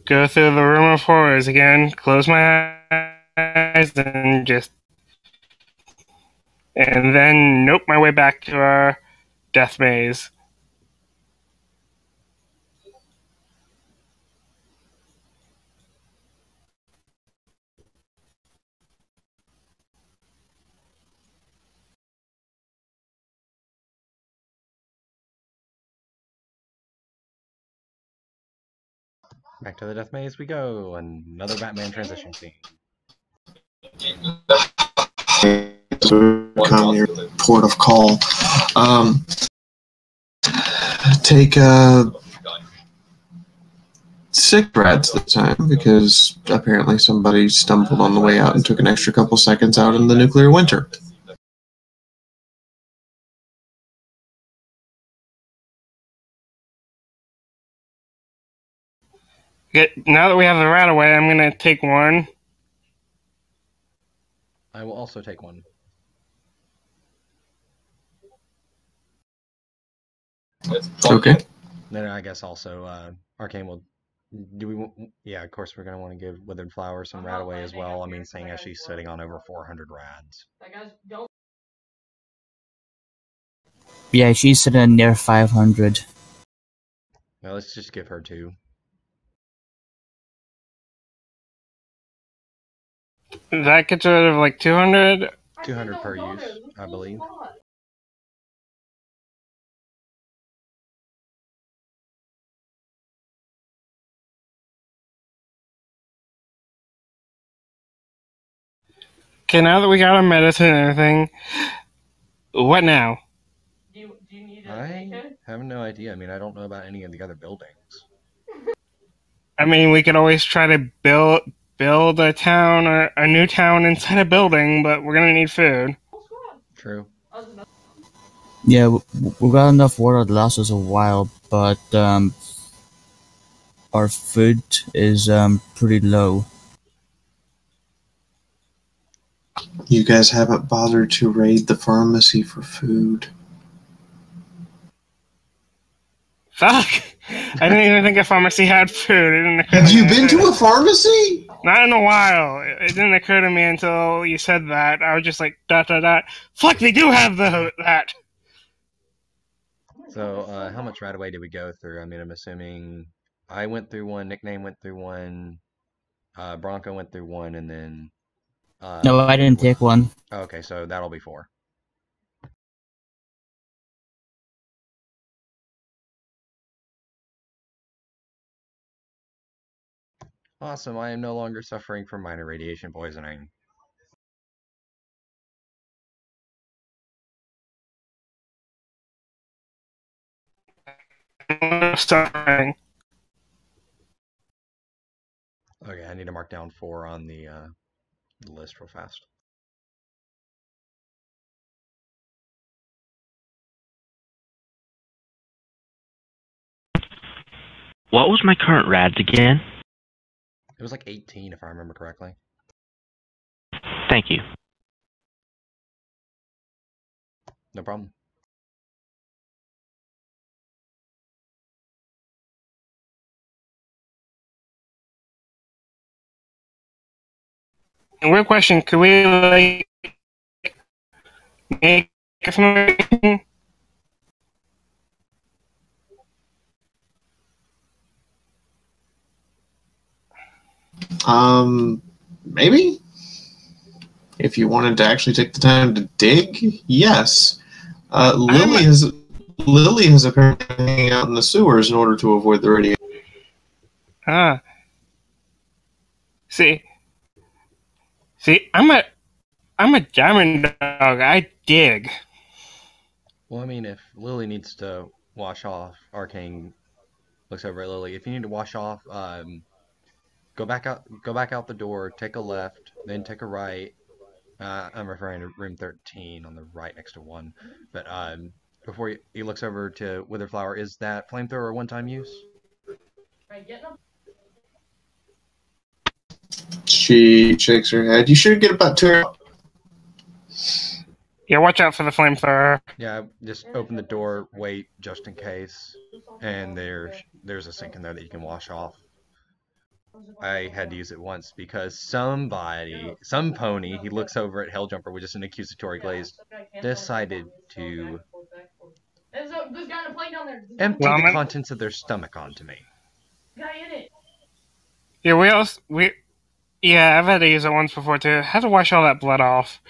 go through the room of horrors again. Close my eyes and then nope my way back to our death maze. Back to the death maze we go. Another Batman transition scene. Become your port of call. Take 6 rats this time because apparently somebody stumbled on the way out and took an extra couple seconds out in the nuclear winter. Now that we have the rat away, I'm gonna take one. I will also take one. Okay. Then I guess also Arcane will. Do we? Yeah, of course we're gonna want to give Withered Flower some rat away as well. I mean, seeing as she's sitting on over 400 rads. Yeah, she's sitting near 500. Now let's just give her 2. That gets rid of like 200. 200 per use, I believe. Okay, now that we got our medicine and everything, what now? I have no idea. I mean, I don't know about any of the other buildings. I mean, we could always try to build a town or a new town inside a building, but we're gonna need food. True. Yeah, we got enough water to last us a while, but our food is pretty low. You guys haven't bothered to raid the pharmacy for food. Fuck! I didn't even think a pharmacy had food. It didn't occur Have to you me. been to a pharmacy? Not in a while. It didn't occur to me until you said that. I was just like, ... Fuck, they do have that! So, how much right away did we go through? I mean, I'm assuming I went through one, Nickname went through one, Bronco went through one, and then... No, I didn't take one. Okay, so that'll be 4. Awesome, I am no longer suffering from minor radiation poisoning. Starting. Okay, I need to mark down 4 on the list real fast. What was my current rads again? It was like 18, if I remember correctly. Thank you. No problem. Weird question, could we, like, make something? Maybe? If you wanted to actually take the time to dig, yes. Lily has apparently been hanging out in the sewers in order to avoid the radiation. Ah. See, I'm a diamond dog. I dig. Well, I mean, if Lily needs to wash off, Arcane looks over at Lily. If you need to wash off, go back out the door, take a left, then take a right. I'm referring to room 13 on the right next to 1. But before he looks over to Witherflower, is that flamethrower a one-time use? She shakes her head. You should get about 2. Yeah, watch out for the flamethrower. Yeah, just open the door, wait just in case, and there's a sink in there that you can wash off. I had to use it once because some pony, he looks over at Helljumper with just an accusatory glaze, decided to empty the contents of their stomach onto me. Yeah, yeah, I've had to use it once before too. Had to wash all that blood off.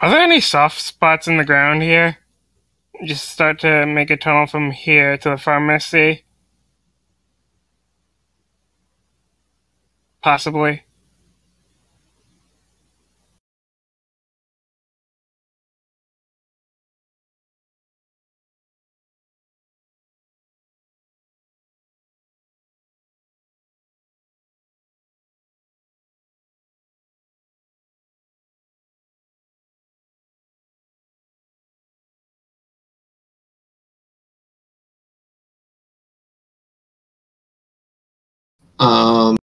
Are there any soft spots in the ground here? Just start to make a tunnel from here to the pharmacy? Possibly. Do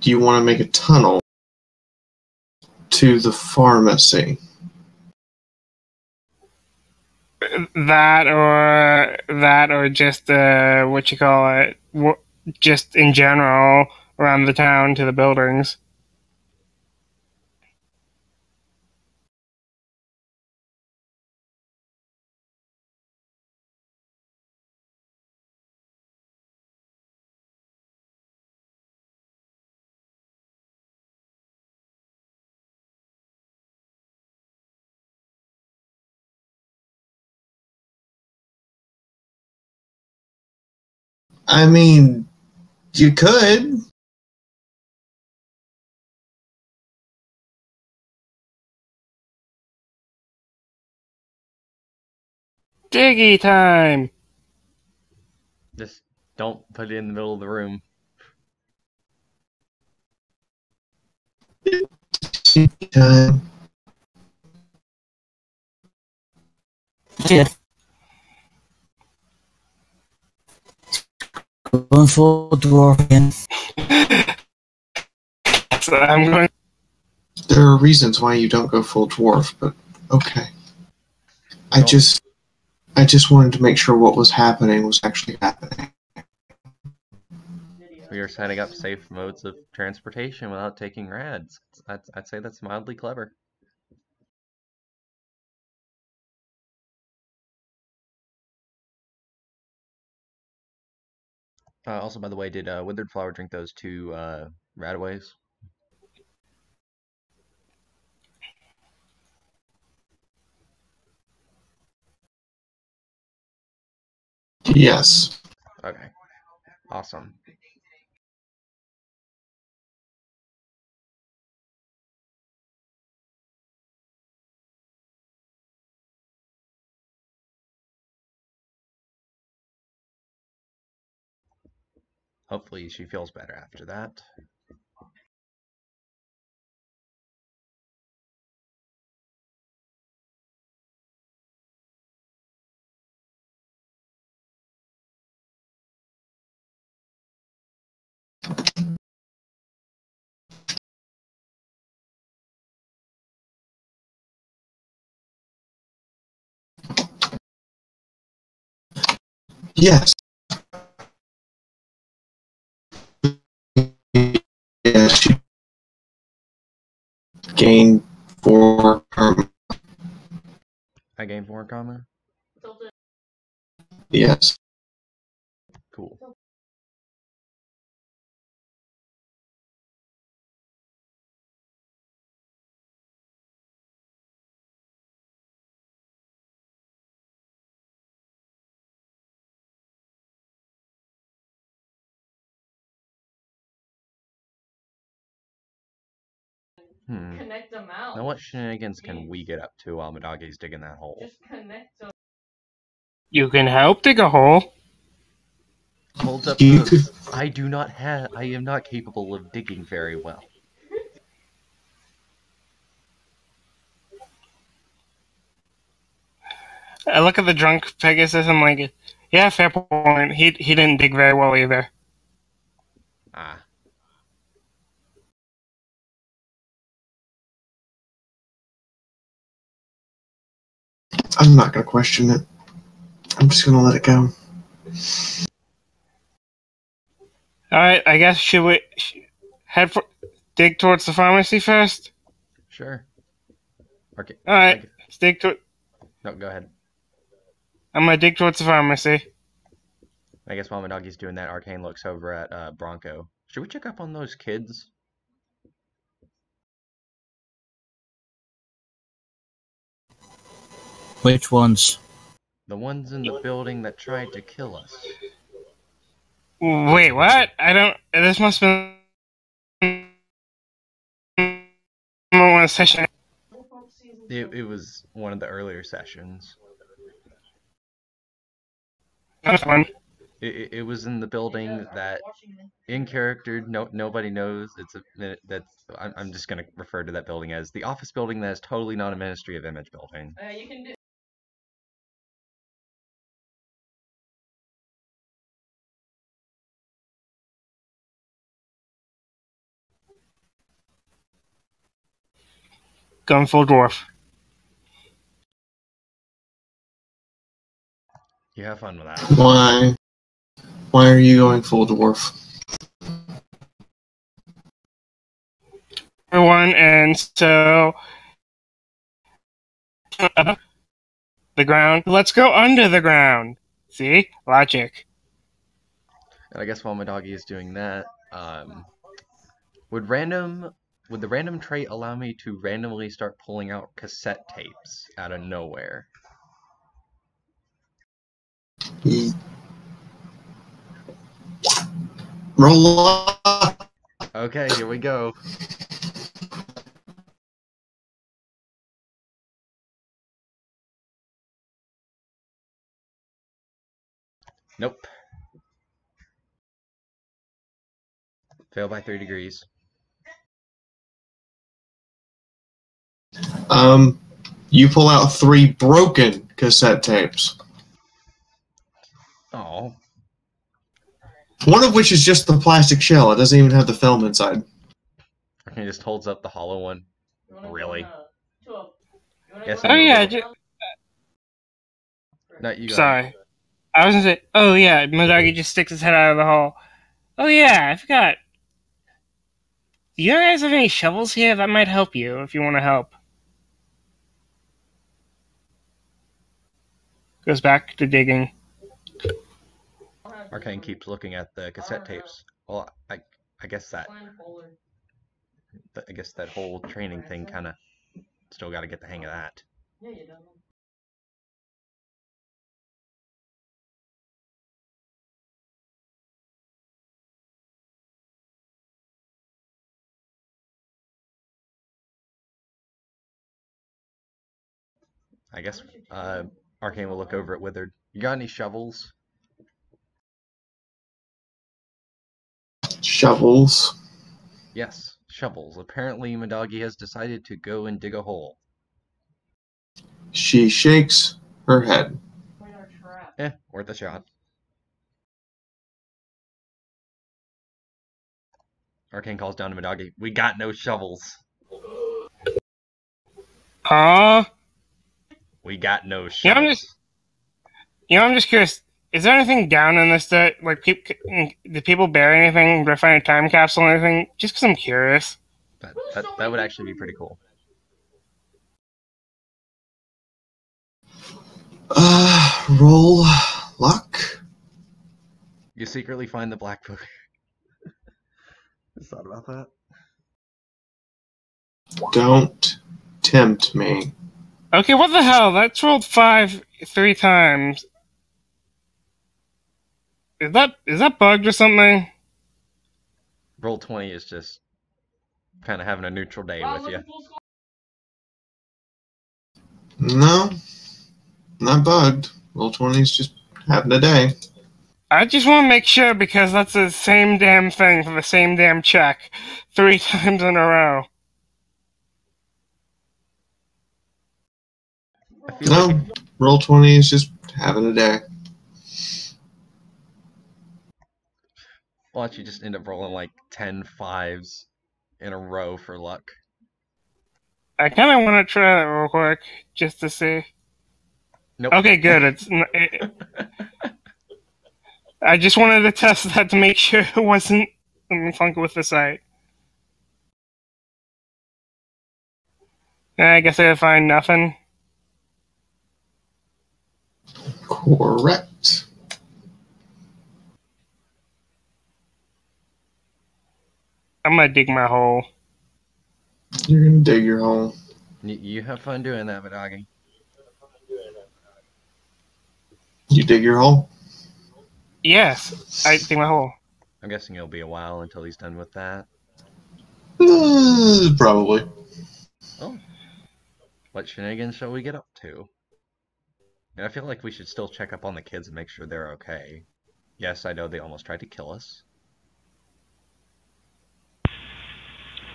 you want to make a tunnel to the pharmacy? That or just what you call it, just in general around the town to the buildings. I mean, you could. Diggy time! Just don't put it in the middle of the room. Time. Yeah. Going for dwarf again. So I'm going. There are reasons why you don't go full dwarf, but okay. I just wanted to make sure what was happening was actually happening. We are setting up safe modes of transportation without taking rads. I'd say that's mildly clever. Also, by the way, did Withered Flower drink those 2 Radaways? Yes. Okay. Awesome. Hopefully she feels better after that. Yes. Yes. You gain 4 karma. I gained 4 karma? Yes. Cool. Connect them out. Now what shenanigans can we get up to while Madagi's digging that hole? Just connect them. You can help dig a hole. Holds up You the... I am not capable of digging very well. I look at the drunk Pegasus. I'm like, yeah, fair point. He didn't dig very well either. Ah. I'm not going to question it. I'm just going to let it go. Alright, I guess should we dig towards the pharmacy first? Sure. Okay. Alright, let's dig to... No, go ahead. I'm gonna dig towards the pharmacy. I guess while Madagi's doing that, Arcane looks over at Bronco. Should we check up on those kids? Which ones? The ones in the building that tried to kill us. Wait, what? I don't... This must have been... one session. It was one of the earlier sessions. That's one. It was in the building that, in character, nobody knows. I'm just gonna refer to that building as the office building that is totally not a Ministry of Image building. You can do Going full dwarf. You have fun with that. Why? Why are you going full dwarf? Everyone, and so the ground. Let's go under the ground. See? Logic. And I guess while my doggy is doing that, would the random trait allow me to randomly start pulling out cassette tapes out of nowhere? Roll up. Okay, here we go. Nope. Fail by 3 degrees. You pull out 3 broken cassette tapes. Oh. One of which is just the plastic shell. It doesn't even have the film inside. He just holds up the hollow one. Really? Yes, Oh yeah. No, you go ahead. Sorry. I was gonna say. Oh yeah. Madagi just sticks his head out of the hole. Oh yeah. I forgot. Do you guys have any shovels here? That might help you if you want to help. Goes back to digging. Arcane keeps looking at the cassette tapes. Well, I guess that whole training thing kind of still got to get the hang of that. I guess Arcane will look over at Withered. You got any shovels? Shovels. Yes, shovels. Apparently, Madagi has decided to go and dig a hole. She shakes her head. Worth a shot. Arcane calls down to Madagi. We got no shovels. Huh? We got no shovels. I'm just curious. Is there anything down in this that, like, do people bury anything? Do I find a time capsule or anything? Just because I'm curious. That would actually be pretty cool. Roll luck. You secretly find the black book. Just thought about that. Don't tempt me. Okay, what the hell? That's rolled 5 3 times. Is that bugged or something? Roll 20 is just kind of having a neutral day with you. No, not bugged. Roll 20 is just having a day. I just want to make sure because that's the same damn thing for the same damn check 3 times in a row. No, roll 20 is just having a day. Watch you just end up rolling like 10 5s in a row for luck. I kind of want to try that real quick just to see. Nope. Okay, good. I just wanted to test that to make sure it wasn't something funky with the site. I guess I gotta find nothing. Correct. I'm gonna dig my hole. You're gonna dig your hole. You have fun doing that, Madagi. You dig your hole? Yes, I dig my hole. I'm guessing it'll be a while until he's done with that. Probably. Oh. What shenanigans shall we get up to? And I feel like we should still check up on the kids and make sure they're okay. Yes, I know they almost tried to kill us.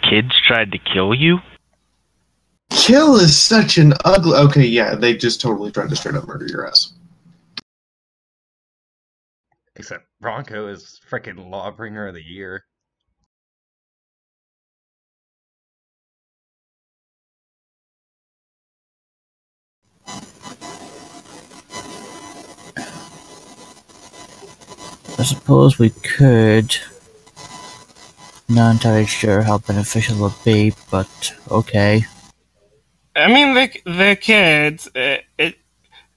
Kids tried to kill you? Kill is such an ugly... Okay, yeah, they just totally tried to straight up murder your ass. Except Bronco is freaking Lawbringer of the Year. I suppose we could. Not entirely sure how beneficial it would be, but okay. I mean, the kids.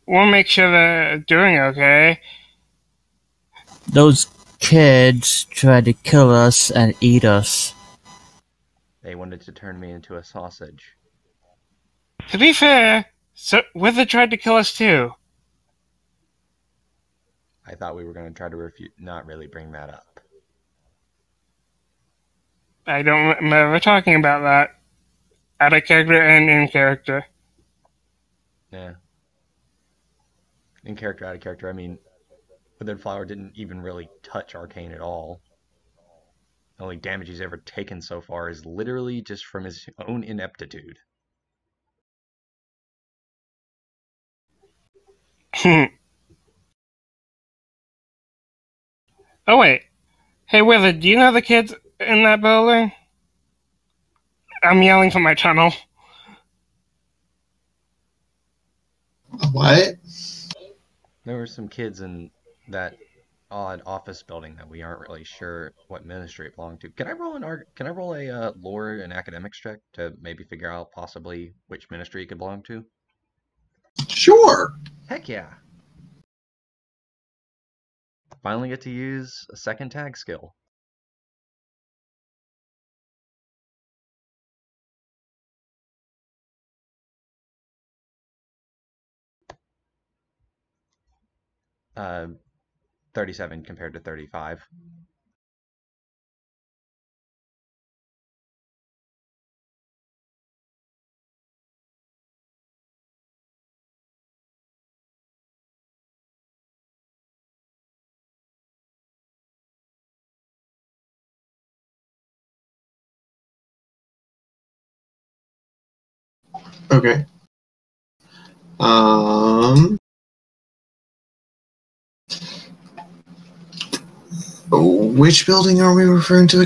We'll make sure they're doing okay. Those kids tried to kill us and eat us. They wanted to turn me into a sausage. To be fair, so Wither tried to kill us too. I thought we were going to try to not really bring that up. I don't remember talking about that. Out of character and in character. Yeah. In character, out of character, I mean, Withered Flower didn't even really touch Arcane at all. The only damage he's ever taken so far is literally just from his own ineptitude. Oh wait. Hey Wither, do you know the kids in that building? I'm yelling from my tunnel. What? There were some kids in that odd office building that we aren't really sure what ministry it belonged to. Can I roll a lore and academics check to maybe figure out possibly which ministry it could belong to? Sure. Heck yeah! Finally get to use a second tag skill. Uh, 37 compared to 35. Okay. Which building are we referring to?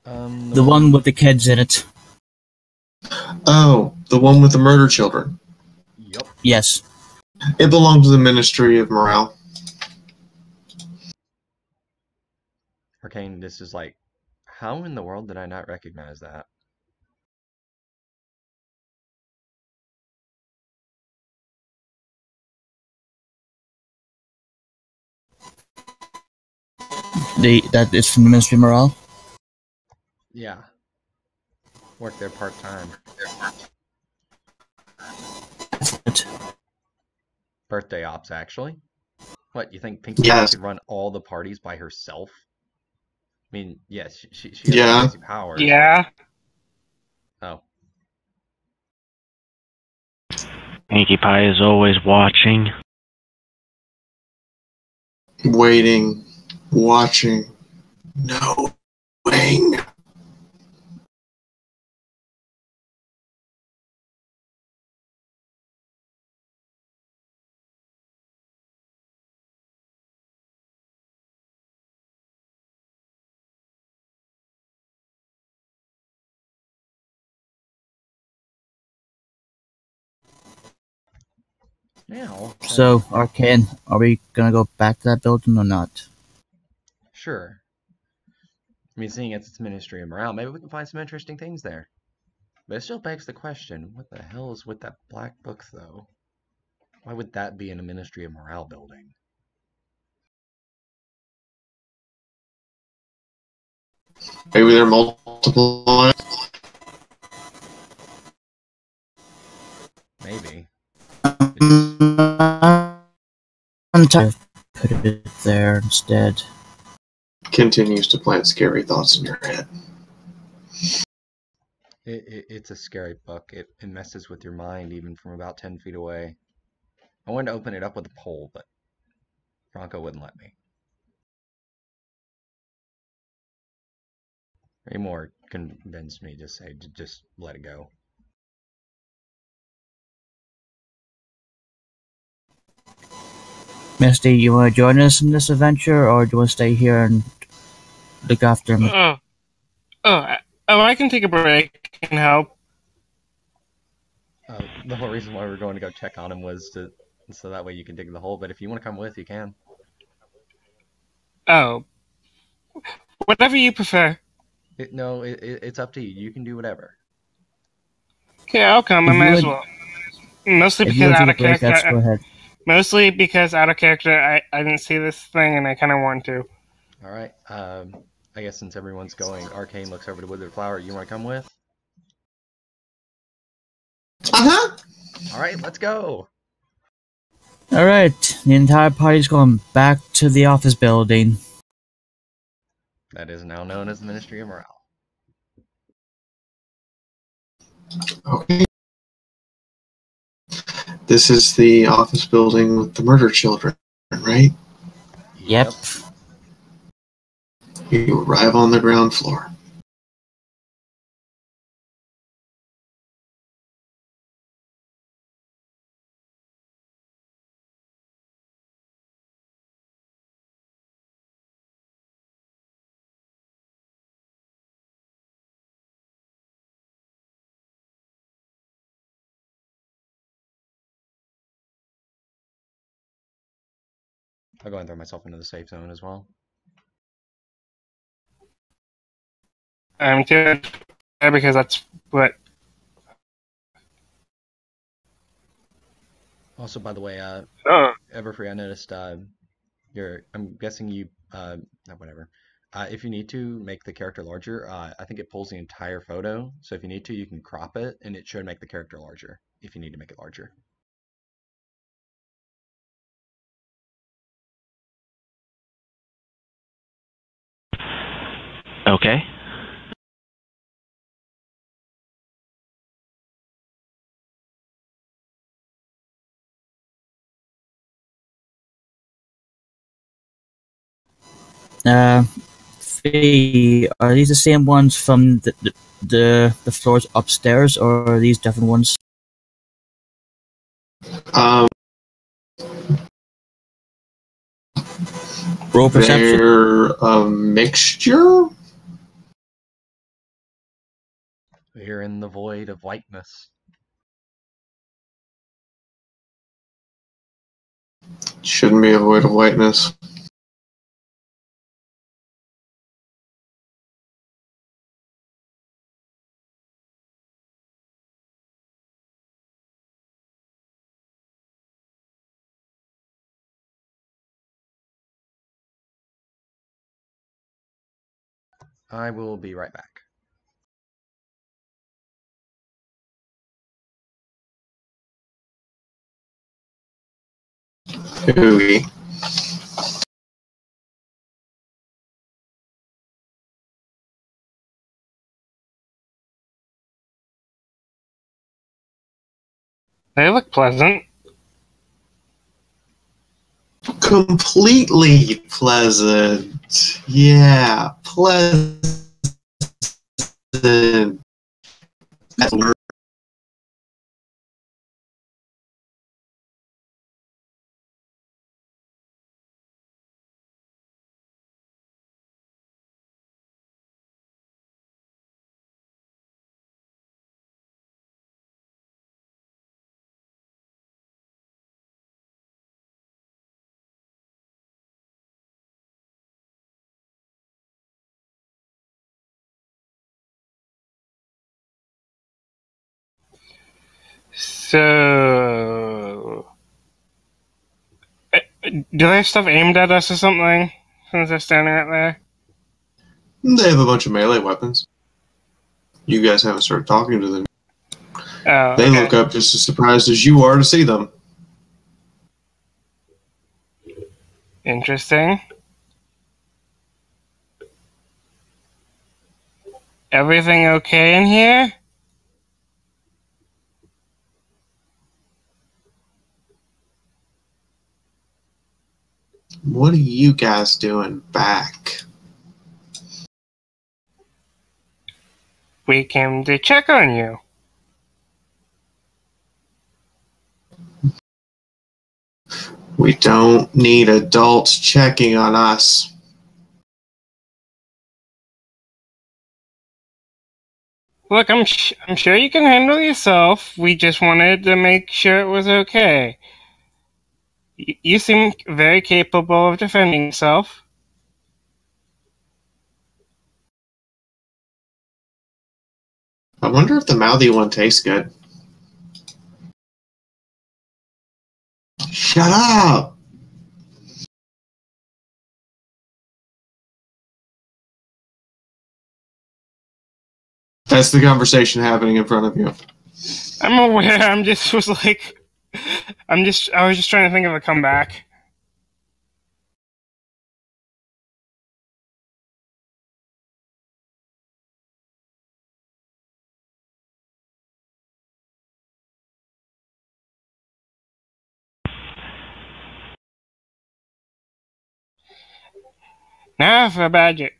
The one with the kids in it. Oh, the one with the murder children. Yup. Yes. It belonged to the Ministry of Morale. Arcane, this is like, how in the world did I not recognize that? That is from the Ministry of Morale? Yeah. Work there part-time. Birthday ops, actually. What, you think Pinky Yes. could run all the parties by herself? I mean, yes, she has crazy powers. Yeah. Oh. Pinkie Pie is always watching. Waiting. Watching. Knowing. Now. So, Arcane, are we gonna go back to that building or not? Sure. I mean, seeing as it's Ministry of Morale, maybe we can find some interesting things there. But it still begs the question, what the hell is with that black book, though? Why would that be in a Ministry of Morale building? Maybe there are multiple lines. Maybe. Put it there instead. Continues to plant scary thoughts in your head. It's a scary book. It messes with your mind even from about 10 feet away. I wanted to open it up with a pole, but Franco wouldn't let me. Raymore convinced me to say, just let it go. Misty, you want to join us in this adventure, or do you want to stay here and look after me? I can take a break and help. The whole reason why we're going to go check on him was so that way you can dig the hole, but if you want to come with, you can. Oh, whatever you prefer. It's up to you. You can do whatever. Okay, I'll come. I If you might as would- well. Mostly If you because would out take a of break, let's character. go ahead. Mostly because out of character, I didn't see this thing and I kind of want to. All right. I guess since everyone's going, Arcane looks over to Withered Flower. You want to come with? Uh-huh. All right, let's go. Alright, the entire party's going back to the office building. That is now known as the Ministry of Morale. Okay. This is the office building with the murder children, right? Yep. You arrive on the ground floor. I'll go and throw myself into the safe zone as well. I'm too because that's what. Also, by the way, Oh. Everfree, I noticed I'm guessing you, whatever. If you need to make the character larger, I think it pulls the entire photo. So if you need to, you can crop it, and it should make the character larger if you need to make it larger. Okay. Fee, are these the same ones from the floors upstairs, or are these different ones? Roll perception. They're a mixture? We're in the void of whiteness. Shouldn't be a void of whiteness. I will be right back. Hooey. They look pleasant. Completely pleasant. Yeah, pleasant. So, do they have stuff aimed at us or something? Since they're standing right there. They have a bunch of melee weapons. You guys haven't started talking to them. Oh, They okay. look up just as surprised as you are to see them. Interesting. Everything okay in here? What are you guys doing back? We came to check on you. We don't need adults checking on us. Look, I'm sure you can handle yourself. We just wanted to make sure it was okay. You seem very capable of defending yourself. I wonder if the mouthy one tastes good. Shut up! That's the conversation happening in front of you. I'm aware. I was just trying to think of a comeback. Now for a bad joke.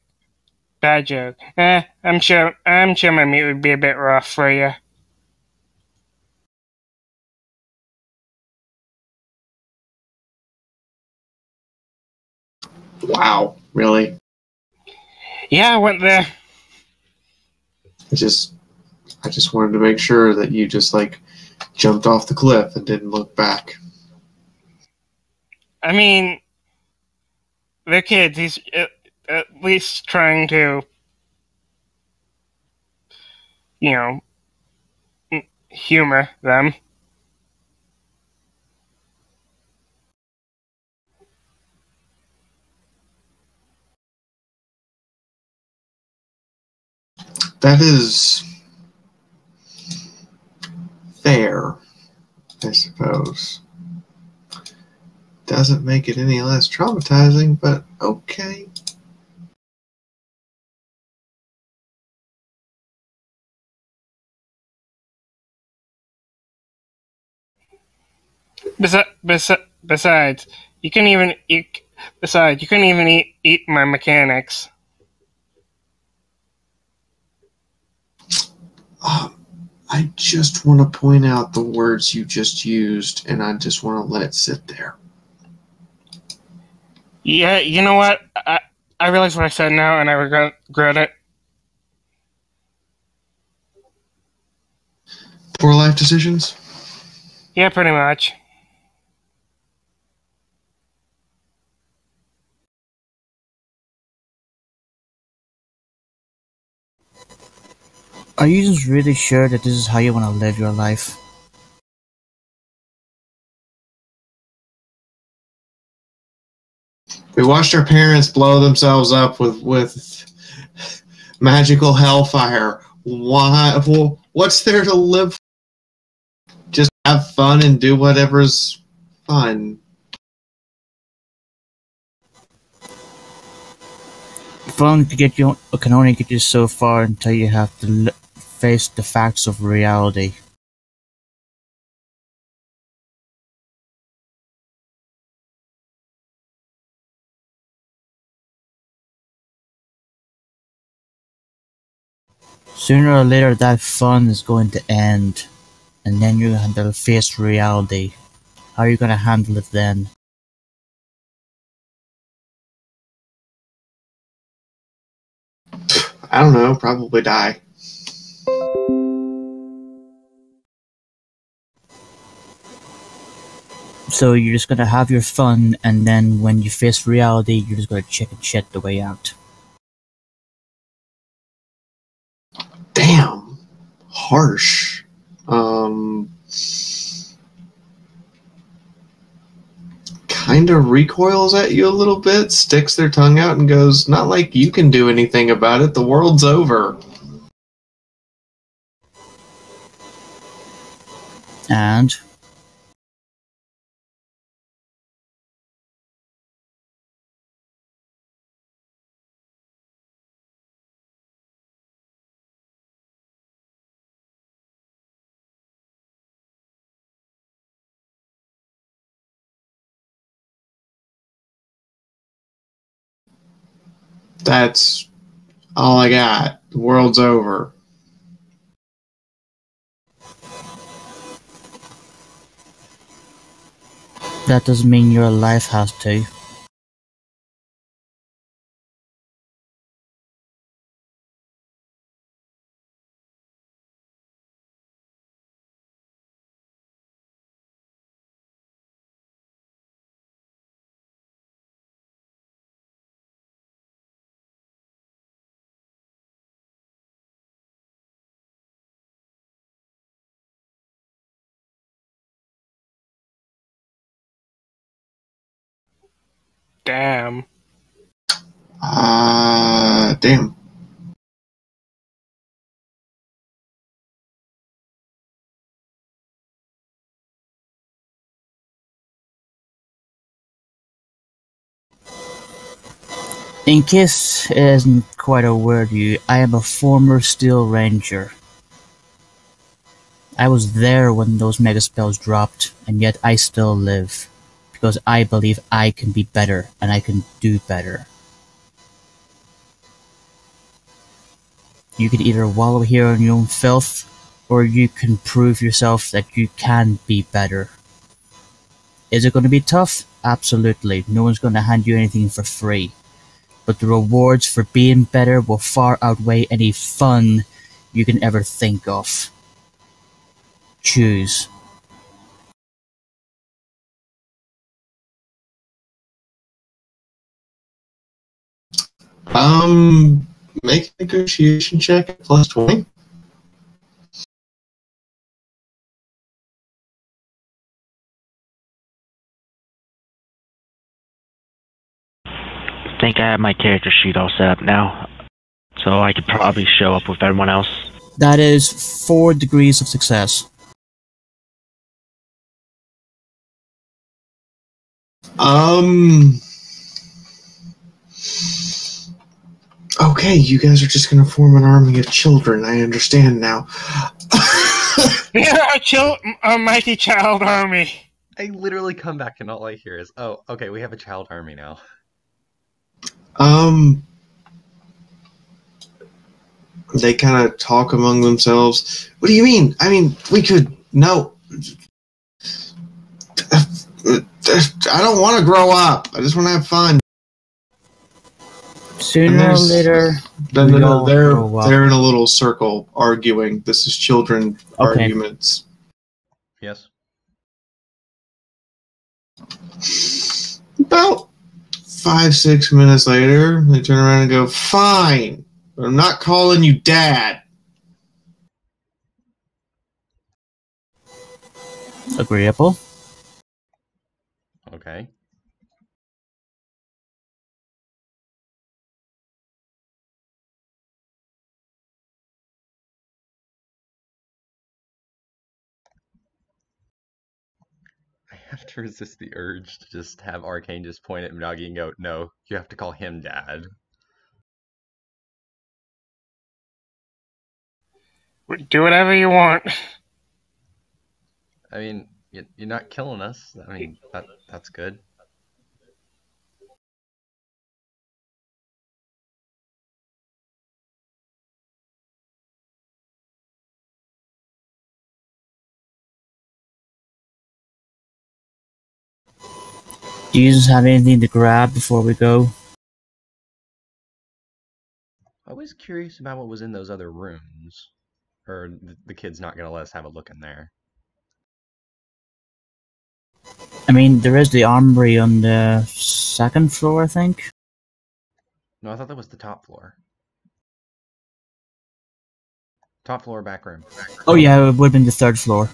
Bad joke. I'm sure my meat would be a bit rough for you. Wow, really? Yeah, I went there. I just wanted to make sure that you just like jumped off the cliff and didn't look back. I mean, they're kids. He's at least trying to, you know, humor them. That is fair, I suppose. Doesn't make it any less traumatizing, but okay. Besides, you couldn't even eat my mechanics. I just want to point out the words you just used, and I just want to let it sit there. Yeah, you know what? I realize what I said now, and I regret it. Poor life decisions? Yeah, pretty much. Are you just really sure that this is how you want to live your life? We watched our parents blow themselves up with magical hellfire. Why? Well, what's there to live for? Just have fun and do whatever's fun. Fun can only get you so far until you have to face the facts of reality. Sooner or later that fun is going to end, and then you're going to face reality. How are you going to handle it then? I don't know, probably die. So you're just going to have your fun, and then when you face reality, you're just going to chicken shit the way out. Damn. Harsh. Kind of recoils at you a little bit, sticks their tongue out and goes, not like you can do anything about it, the world's over. And That's all I got. The world's over. that doesn't mean your life has to. Damn. Damn. In case it isn't quite aware to you, I am a former Steel Ranger. I was there when those mega spells dropped, and yet I still live. Because I believe I can be better, and I can do better. You can either wallow here in your own filth, or you can prove yourself that you can be better. Is it going to be tough? Absolutely. No one's going to hand you anything for free. But the rewards for being better will far outweigh any fun you can ever think of. Choose. Make a negotiation check at plus 20. I think I have my character sheet all set up now, so I could probably show up with everyone else. That is 4 degrees of success. Okay, you guys are just gonna form an army of children. I understand now. We are a mighty child army. I literally come back and all I hear is, oh, okay, we have a child army now. They kind of talk among themselves. What do you mean? I mean, we could... No. I don't want to grow up. I just want to have fun. Sooner or later, No, they're in a little circle arguing. This is children arguments. Yes. About 5-6 minutes later, they turn around and go, "Fine, but I'm not calling you Dad." Agreeable. Okay. I have to resist the urge to just have Arcane just point at Minagi and go, no, you have to call him Dad. Do whatever you want. I mean, you're not killing us. I mean, that's good. Do you just have anything to grab before we go? I was curious about what was in those other rooms. Or the kid's not going to let us have a look in there. I mean, there is the armory on the 2nd floor, I think. No, I thought that was the top floor. Top floor, back room. Oh yeah, it would have been the 3rd floor.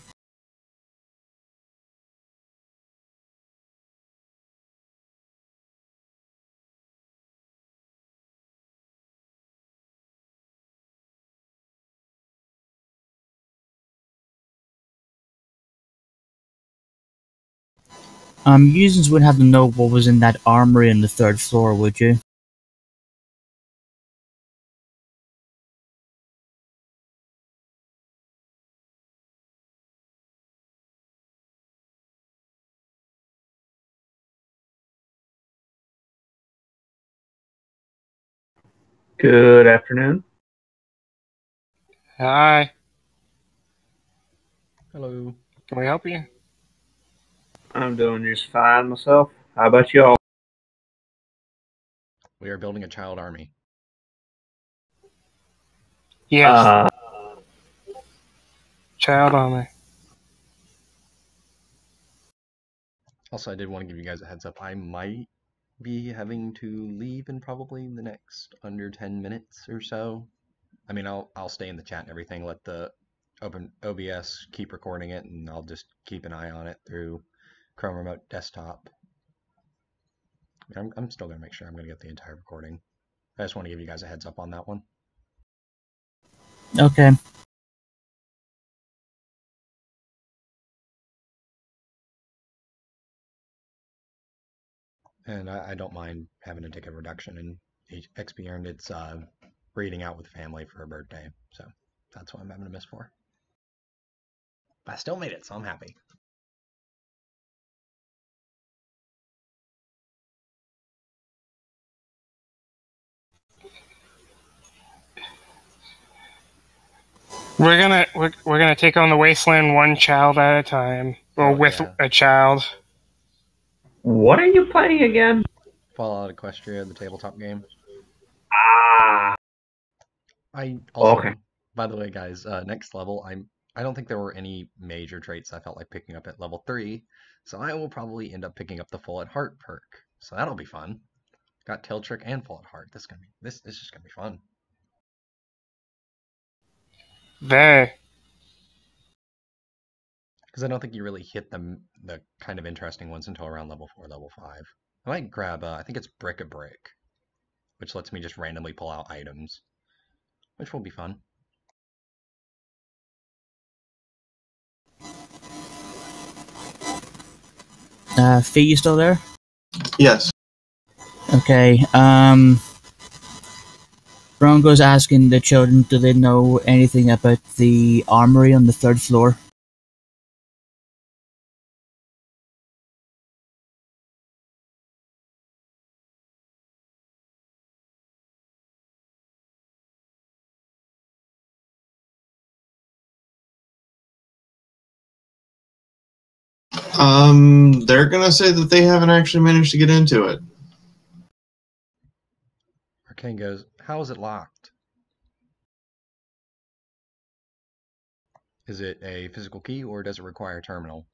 Users would have to know what was in that armory on the 3rd floor, would you? Good afternoon. Hi. Hello. Can we help you? I'm doing just fine myself. How about y'all? We are building a child army. Yes. Child army. Also, I did want to give you guys a heads up. I might be having to leave in probably the next under 10 minutes or so. I mean, I'll stay in the chat and everything. Let the open OBS keep recording it, and I'll just keep an eye on it through Chrome Remote Desktop. I'm still going to make sure I'm going to get the entire recording. I just want to give you guys a heads up on that one. Okay. And I don't mind having to take a reduction in XP earned. It's reading out with family for her birthday, so that's what I'm having to miss for. But I still made it, so I'm happy. We're gonna take on the wasteland one child at a time, or with a child. What are you playing again? Fallout Equestria, the tabletop game. Ah. I also, Okay. by the way, guys, next level, I don't think there were any major traits I felt like picking up at level 3, so I will probably end up picking up the Full at Heart perk. So that'll be fun. Got Tail Trick and Full at Heart. This is just gonna be fun. Very. Because I don't think you really hit the kind of interesting ones until around level 4, level 5. I might grab, I think it's Brick a Brick, which lets me just randomly pull out items, which will be fun. Fee, you still there? Yes. Okay, Bronco's asking the children, do they know anything about the armory on the 3rd floor? They're gonna say that they haven't actually managed to get into it. Arcane goes, how is it locked? Is it a physical key or does it require a terminal?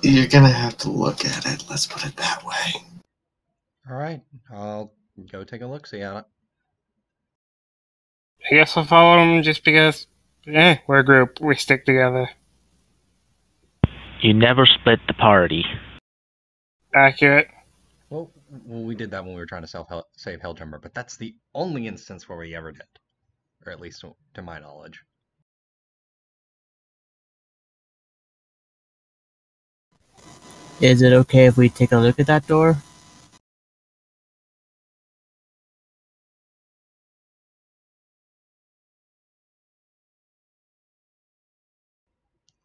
You're gonna have to look at it, let's put it that way. Alright, I'll go take a look-see at it. I guess I'll follow him just because, we're a group. We stick together. You never split the party. Accurate. Well, we did that when we were trying to save Helljumper, but that's the only instance where we ever did. Or at least to my knowledge. Is it okay if we take a look at that door?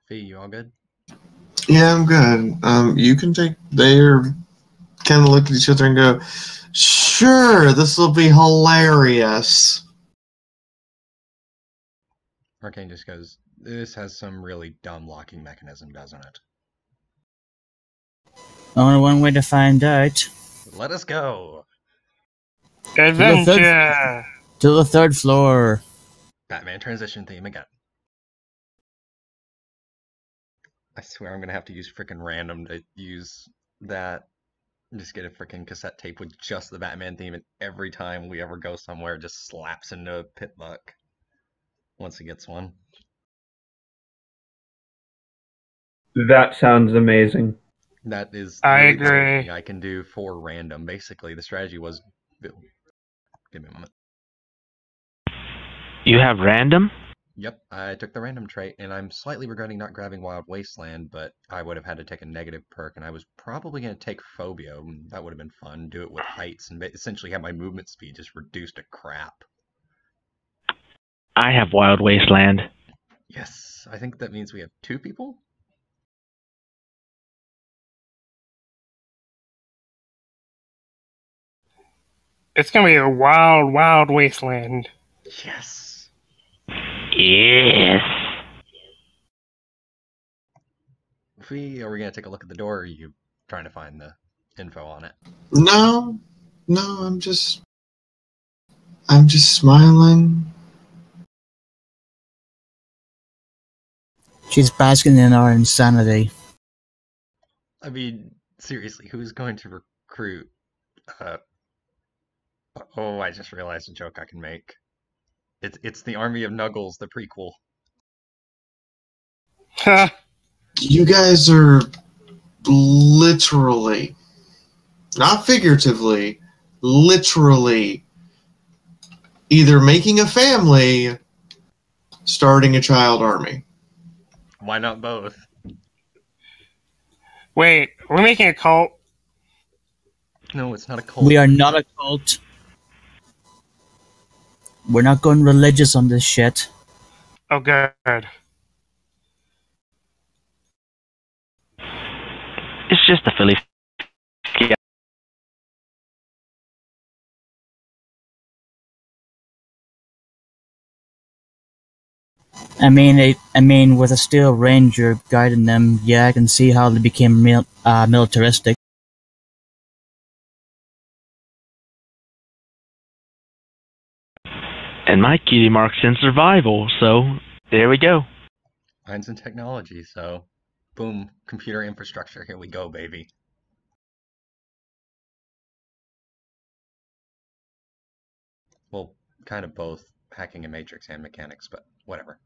Fee, you all good? Yeah, I'm good. You can take. They're kind of look at each other and go, "Sure, this will be hilarious." Arcane just goes, this has some really dumb locking mechanism, doesn't it? Only one way to find out. Let us go! Adventure! To the 3rd floor. Batman transition theme again. I swear I'm gonna have to use frickin' random to use that. Just get a frickin' cassette tape with just the Batman theme, and every time we ever go somewhere, it just slaps into a pit buck. Once he gets one. That sounds amazing. That is I literally agree. the only thing I can do for random. Basically, the strategy was... Give me a moment. You have random? Yep, I took the random trait, and I'm slightly regretting not grabbing Wild Wasteland, but I would have had to take a negative perk, and I was probably going to take Phobia. That would have been fun. Do it with heights, and essentially have my movement speed just reduced to crap. I have Wild Wasteland. Yes, I think that means we have 2 people? It's gonna be a wild, wild wasteland. Yes! Yes. Fee, are we going to take a look at the door, or are you trying to find the info on it. No, I'm just smiling. She's basking in our insanity. I mean, seriously, who's going to recruit? Oh, I just realized a joke I can make. It's the Army of Nuggles, the prequel. You guys are literally, not figuratively, literally either making a family, starting a child army. Why not both? Wait, we're making a cult? No, it's not a cult. We are not a cult. We're not going religious on this shit. Oh, good. It's just a Philly. I mean, with a steel ranger guiding them, yeah, I can see how they became militaristic. And my cutie mark's in survival, so there we go. Mine's in technology, so boom, computer infrastructure, here we go, baby. Well, kind of both hacking and matrix and mechanics, but whatever.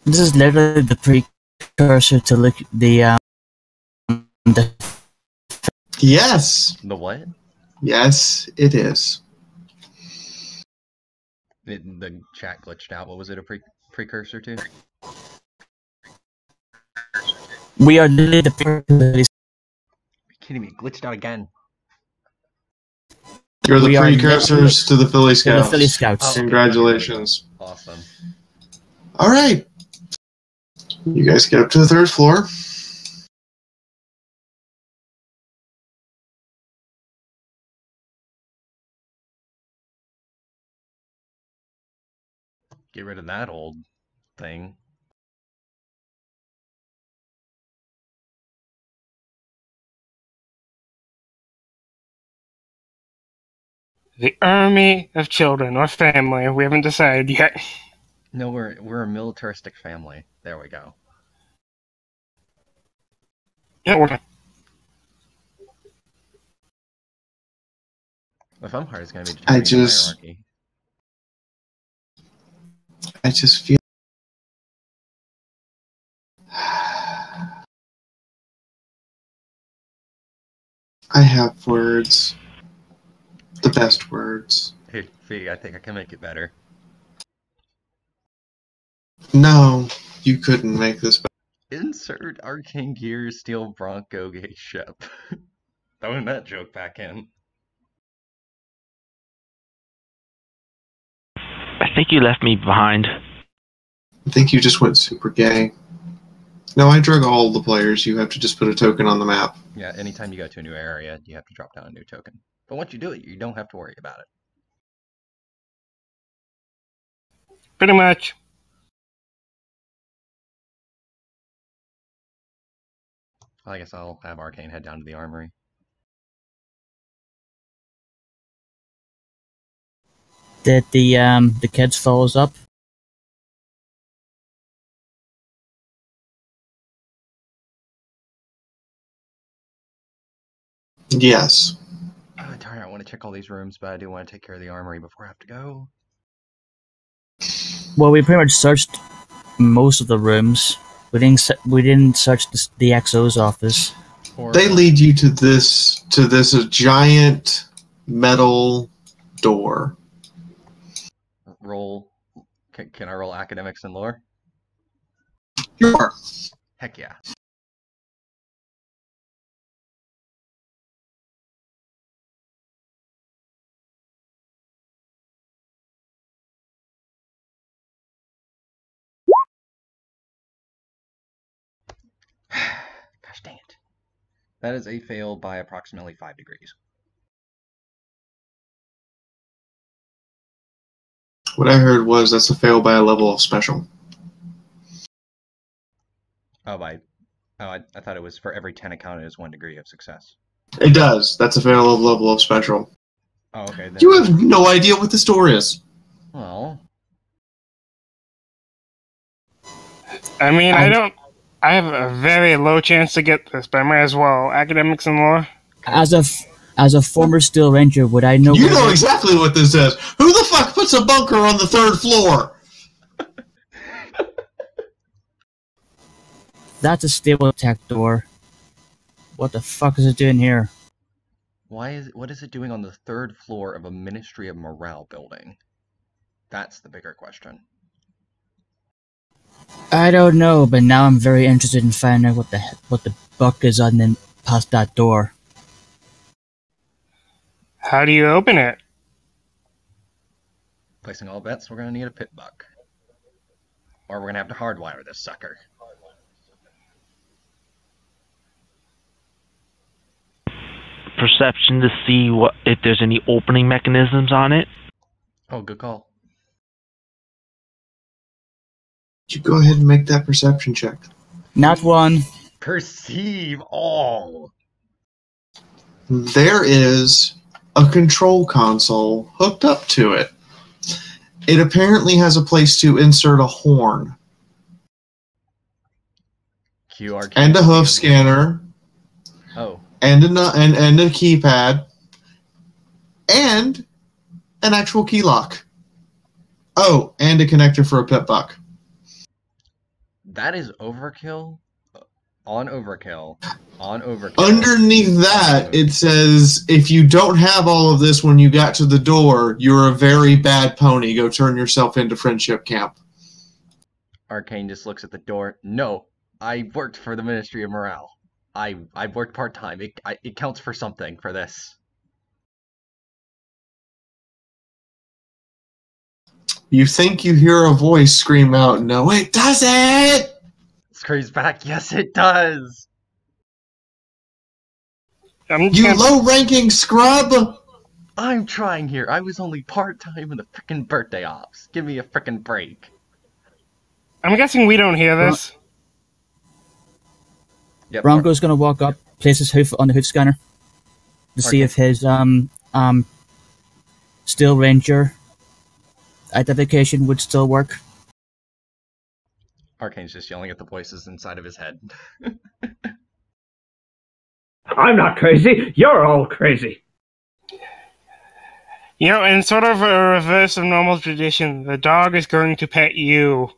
This is literally the precursor to the Yes. The what? Yes, it is. The chat glitched out. What was it a precursor to? We are literally the precursor. Are you kidding me? It glitched out again. You're the We are precursors to the Philly Scouts. The Philly Scouts. Oh, okay. Congratulations. Awesome. All right. You guys get up to the third floor. Get rid of that old thing. The army of children or family. We haven't decided yet. No, we're a militaristic family. There we go. Yeah, we're The fun part is going to be I determining the just- hierarchy. I just feel. I have words. The best words. Hey, Fee, I think I can make it better. No, you couldn't make this better. Insert Arcane Gears Steel Bronco Gate Ship. Throwing that joke back in. I think you left me behind. I think you just went super gay. No, I drug all the players. You have to just put a token on the map. Yeah, anytime you go to a new area, you have to drop down a new token. But once you do it, you don't have to worry about it. pretty much. I guess I'll have Arcane head down to the armory. Did the kids follow us up? Yes. Darn, I want to check all these rooms, but I do want to take care of the armory before I have to go. Well, we pretty much searched most of the rooms. We didn't search the XO's office. Or, They lead you to this giant metal door. roll. Can I roll academics and lore? Sure. Heck yeah. Gosh dang it. That is a fail by approximately 5 degrees. What I heard was that's a fail by a level of special. Oh, by Oh, I thought it was for every 10 accounted as 1 degree of success. It does. That's a fair level of special. Oh, okay. Then, You have no idea what this door is. well, I mean, I have a very low chance to get this, but I might as well. Academics and law. As a former Steel Ranger, would I know? You know exactly what this is. Who the fuck puts a bunker on the 3rd floor? That's a stable attack door. What the fuck is it doing here? what is it doing on the 3rd floor of a Ministry of Morale building? That's the bigger question. I don't know, but now I'm very interested in finding out what the buck is on then past that door. How do you open it? Placing all bets, we're going to need a pit buck. Or we're going to have to hardwire this sucker. Perception to see if there's any opening mechanisms on it. Oh, good call. You go ahead and make that perception check. Not one. Perceive all! There is a control console hooked up to it. It apparently has a place to insert a horn. QR And a hoof scanner. Oh. And a keypad. And an actual key lock. Oh, and a connector for a pit buck. That is overkill. On overkill. On overkill. Underneath that, it says, if you don't have all of this when you got to the door, you're a very bad pony. Go turn yourself into friendship camp. Arcane just looks at the door. No, I worked for the Ministry of Morale. I worked part-time. It counts for something for this. You think you hear a voice scream out, no, it doesn't! Screams back, yes it does! You low-ranking scrub! I'm trying here. I was only part-time in the frickin' birthday ops. Give me a frickin' break. I'm guessing we don't hear this. Yep. Bronco's gonna walk up, place his hoof on the hoof scanner to see if his Steel Ranger identification would still work. Arcane's just yelling at the voices inside of his head. I'm not crazy. You're all crazy. You know, in sort of a reverse of normal tradition, the dog is going to pet you.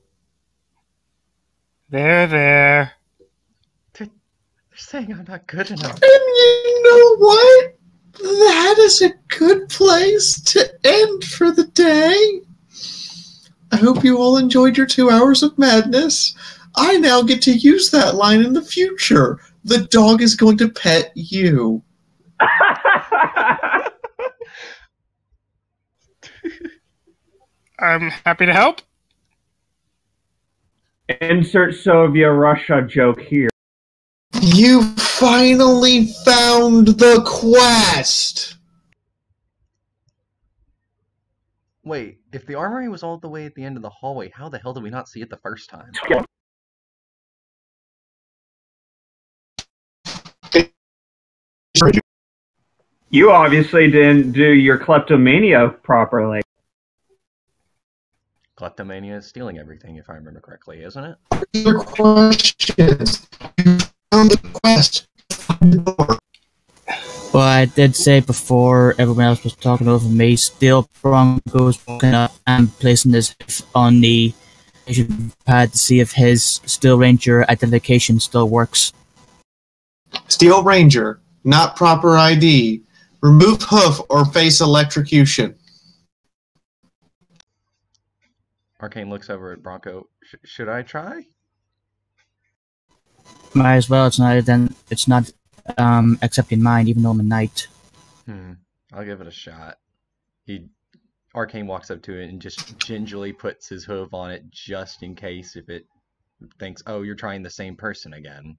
There. They're saying I'm not good enough. And you know what? That is a good place to end for the day. I hope you all enjoyed your 2 hours of madness. I now get to use that line in the future. The dog is going to pet you. I'm happy to help. Insert Soviet Russia joke here. You finally found the quest! Wait, if the armory was all the way at the end of the hallway, how the hell did we not see it the first time? You obviously didn't do your kleptomania properly. Kleptomania is stealing everything, if I remember correctly, isn't it? Your questions. You found the quest. Find the door. Well, I did say before everyone else was talking over me, still Bronco's walking up and placing his hoof on the pad to see if his Steel Ranger identification still works. Steel Ranger, not proper ID. Remove hoof or face electrocution. Arcane looks over at Bronco. Should I try? Might as well. It's not accepting mine, even though I'm a knight. I'll give it a shot. Arcane walks up to it and just gingerly puts his hoof on it just in case if it thinks, oh, you're trying the same person again.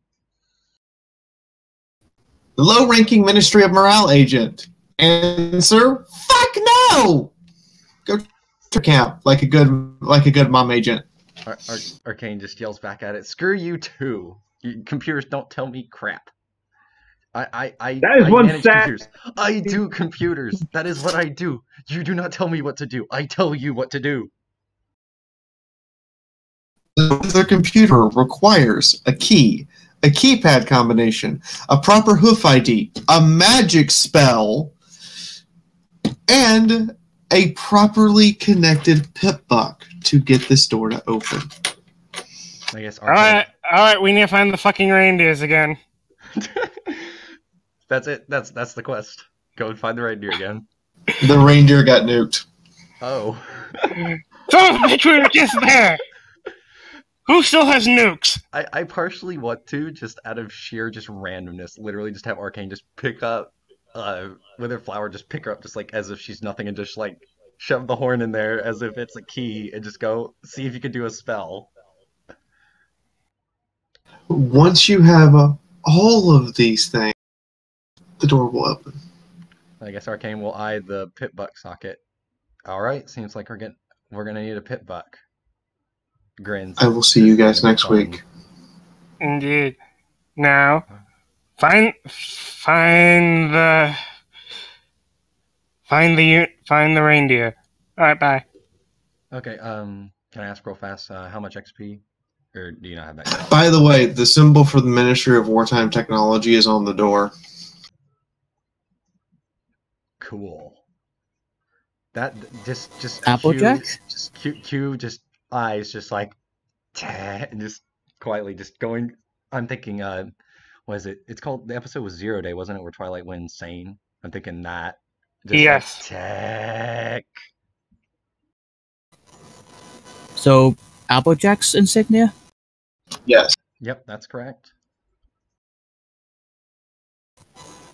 The low-ranking Ministry of Morale agent. Answer: fuck no! Go to camp like a good mom agent. Arcane just yells back at it, screw you too! Computers don't tell me crap. I That is one manage sad. computers. I do computers. That is what I do. You do not tell me what to do. I tell you what to do. The computer requires a key, a keypad combination, a proper hoof ID, a magic spell, and a properly connected pip buck to get this door to open. I guess. All right, we need to find the fucking reindeers again. That's it. That's the quest. Go and find the reindeer again. The reindeer got nuked. Oh. Son of a bitch, we were just there! Who still has nukes? I partially want to, just out of sheer just randomness, literally just have Arcane just pick up with her flower, just pick her up just like as if she's nothing and just like shove the horn in there as if it's a key and just go see if you can do a spell. Once you have all of these things, the door will open. I guess Arcane will eye the pit buck socket. Alright, seems like we're gonna need a pit buck. Grins. I will see you guys next week. Indeed. Now, find the reindeer. All right, bye. Okay. Can I ask real fast how much XP, or do you not have that yet? By the way, the symbol for the Ministry of Wartime Technology is on the door. Cool. That just Applejack? Q just eyes just like and just quietly just going. I'm thinking what is it? It's called, the episode was 0 Day, wasn't it, where Twilight went insane? I'm thinking that. Just Yes. like, tech. So, Applejack's insignia? Yes. Yep, that's correct.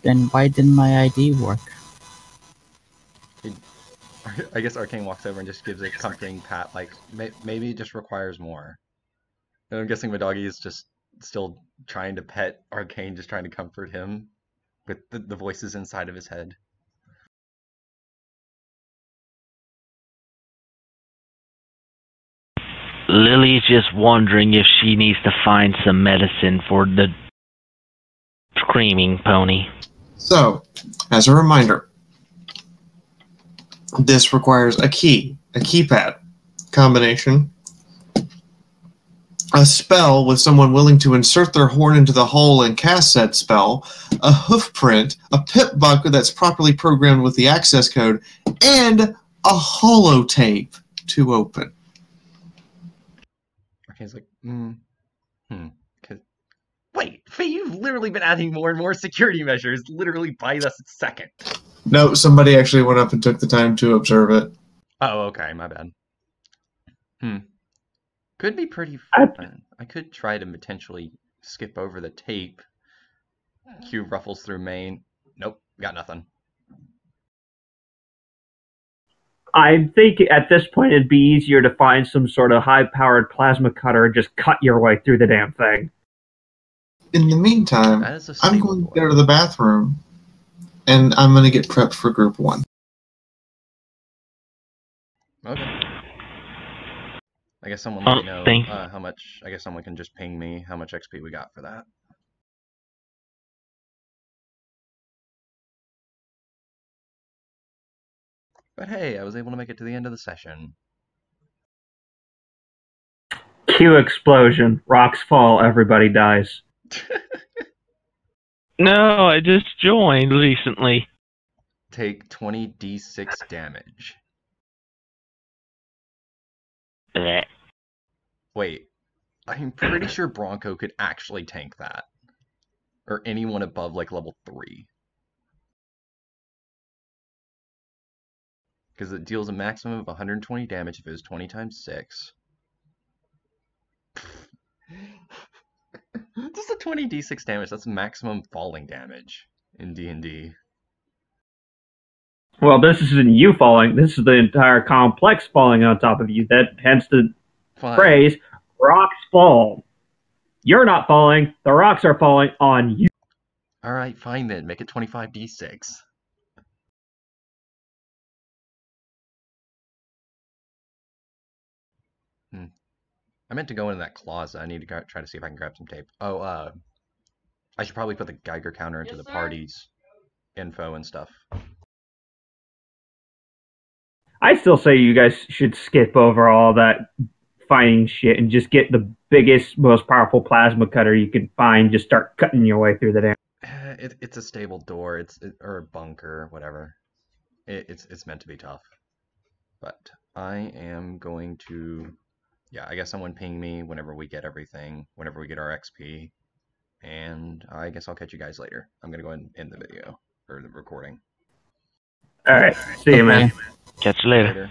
Then why didn't my ID work? I guess Arcane walks over and just gives a comforting pat, like maybe it just requires more. And I'm guessing Madoggy is just still trying to pet Arcane, just trying to comfort him with the voices inside of his head. Lily's just wondering if she needs to find some medicine for the screaming pony. So, as a reminder, this requires a key, a keypad combination, a spell with someone willing to insert their horn into the hole and cast said spell, a hoof print, a pip buck that's properly programmed with the access code, and a holotape to open. Arcane's like, Wait, Faye, you've literally been adding more and more security measures literally by the second. No, somebody actually went up and took the time to observe it. Oh, okay, my bad. Could be pretty fun. I could try to potentially skip over the tape. Q ruffles through main. Nope, got nothing. I think at this point it'd be easier to find some sort of high-powered plasma cutter and just cut your way through the damn thing. In the meantime, I'm going to go to the bathroom, and I'm going to get prepped for group 1. Okay. I guess someone let me know how much. I guess someone can just ping me how much XP we got for that. But hey, I was able to make it to the end of the session. Q explosion. Rocks fall. Everybody dies. No, I just joined recently. Take 20d6 damage. Blech. Wait, I'm pretty sure Bronco could actually tank that. Or anyone above like level 3. Because it deals a maximum of 120 damage if it was 20 times 6. Just a 20d6 damage, that's maximum falling damage in D&D. Well, this isn't you falling. This is the entire complex falling on top of you. That hence the phrase, rocks fall. You're not falling. The rocks are falling on you. Alright, fine then. Make it 25d6. I meant to go into that closet. I need to try to see if I can grab some tape. Oh, I should probably put the Geiger counter into the party's info and stuff. I still say you guys should skip over all that finding shit and just get the biggest, most powerful plasma cutter you can find. Just start cutting your way through the damn. It's a stable door. Or a bunker, whatever. It's meant to be tough. But I am going to, yeah, I guess someone ping me whenever we get everything, whenever we get our XP, and I guess I'll catch you guys later. I'm gonna go ahead and end the video or the recording. All right, see you, man. Catch you later.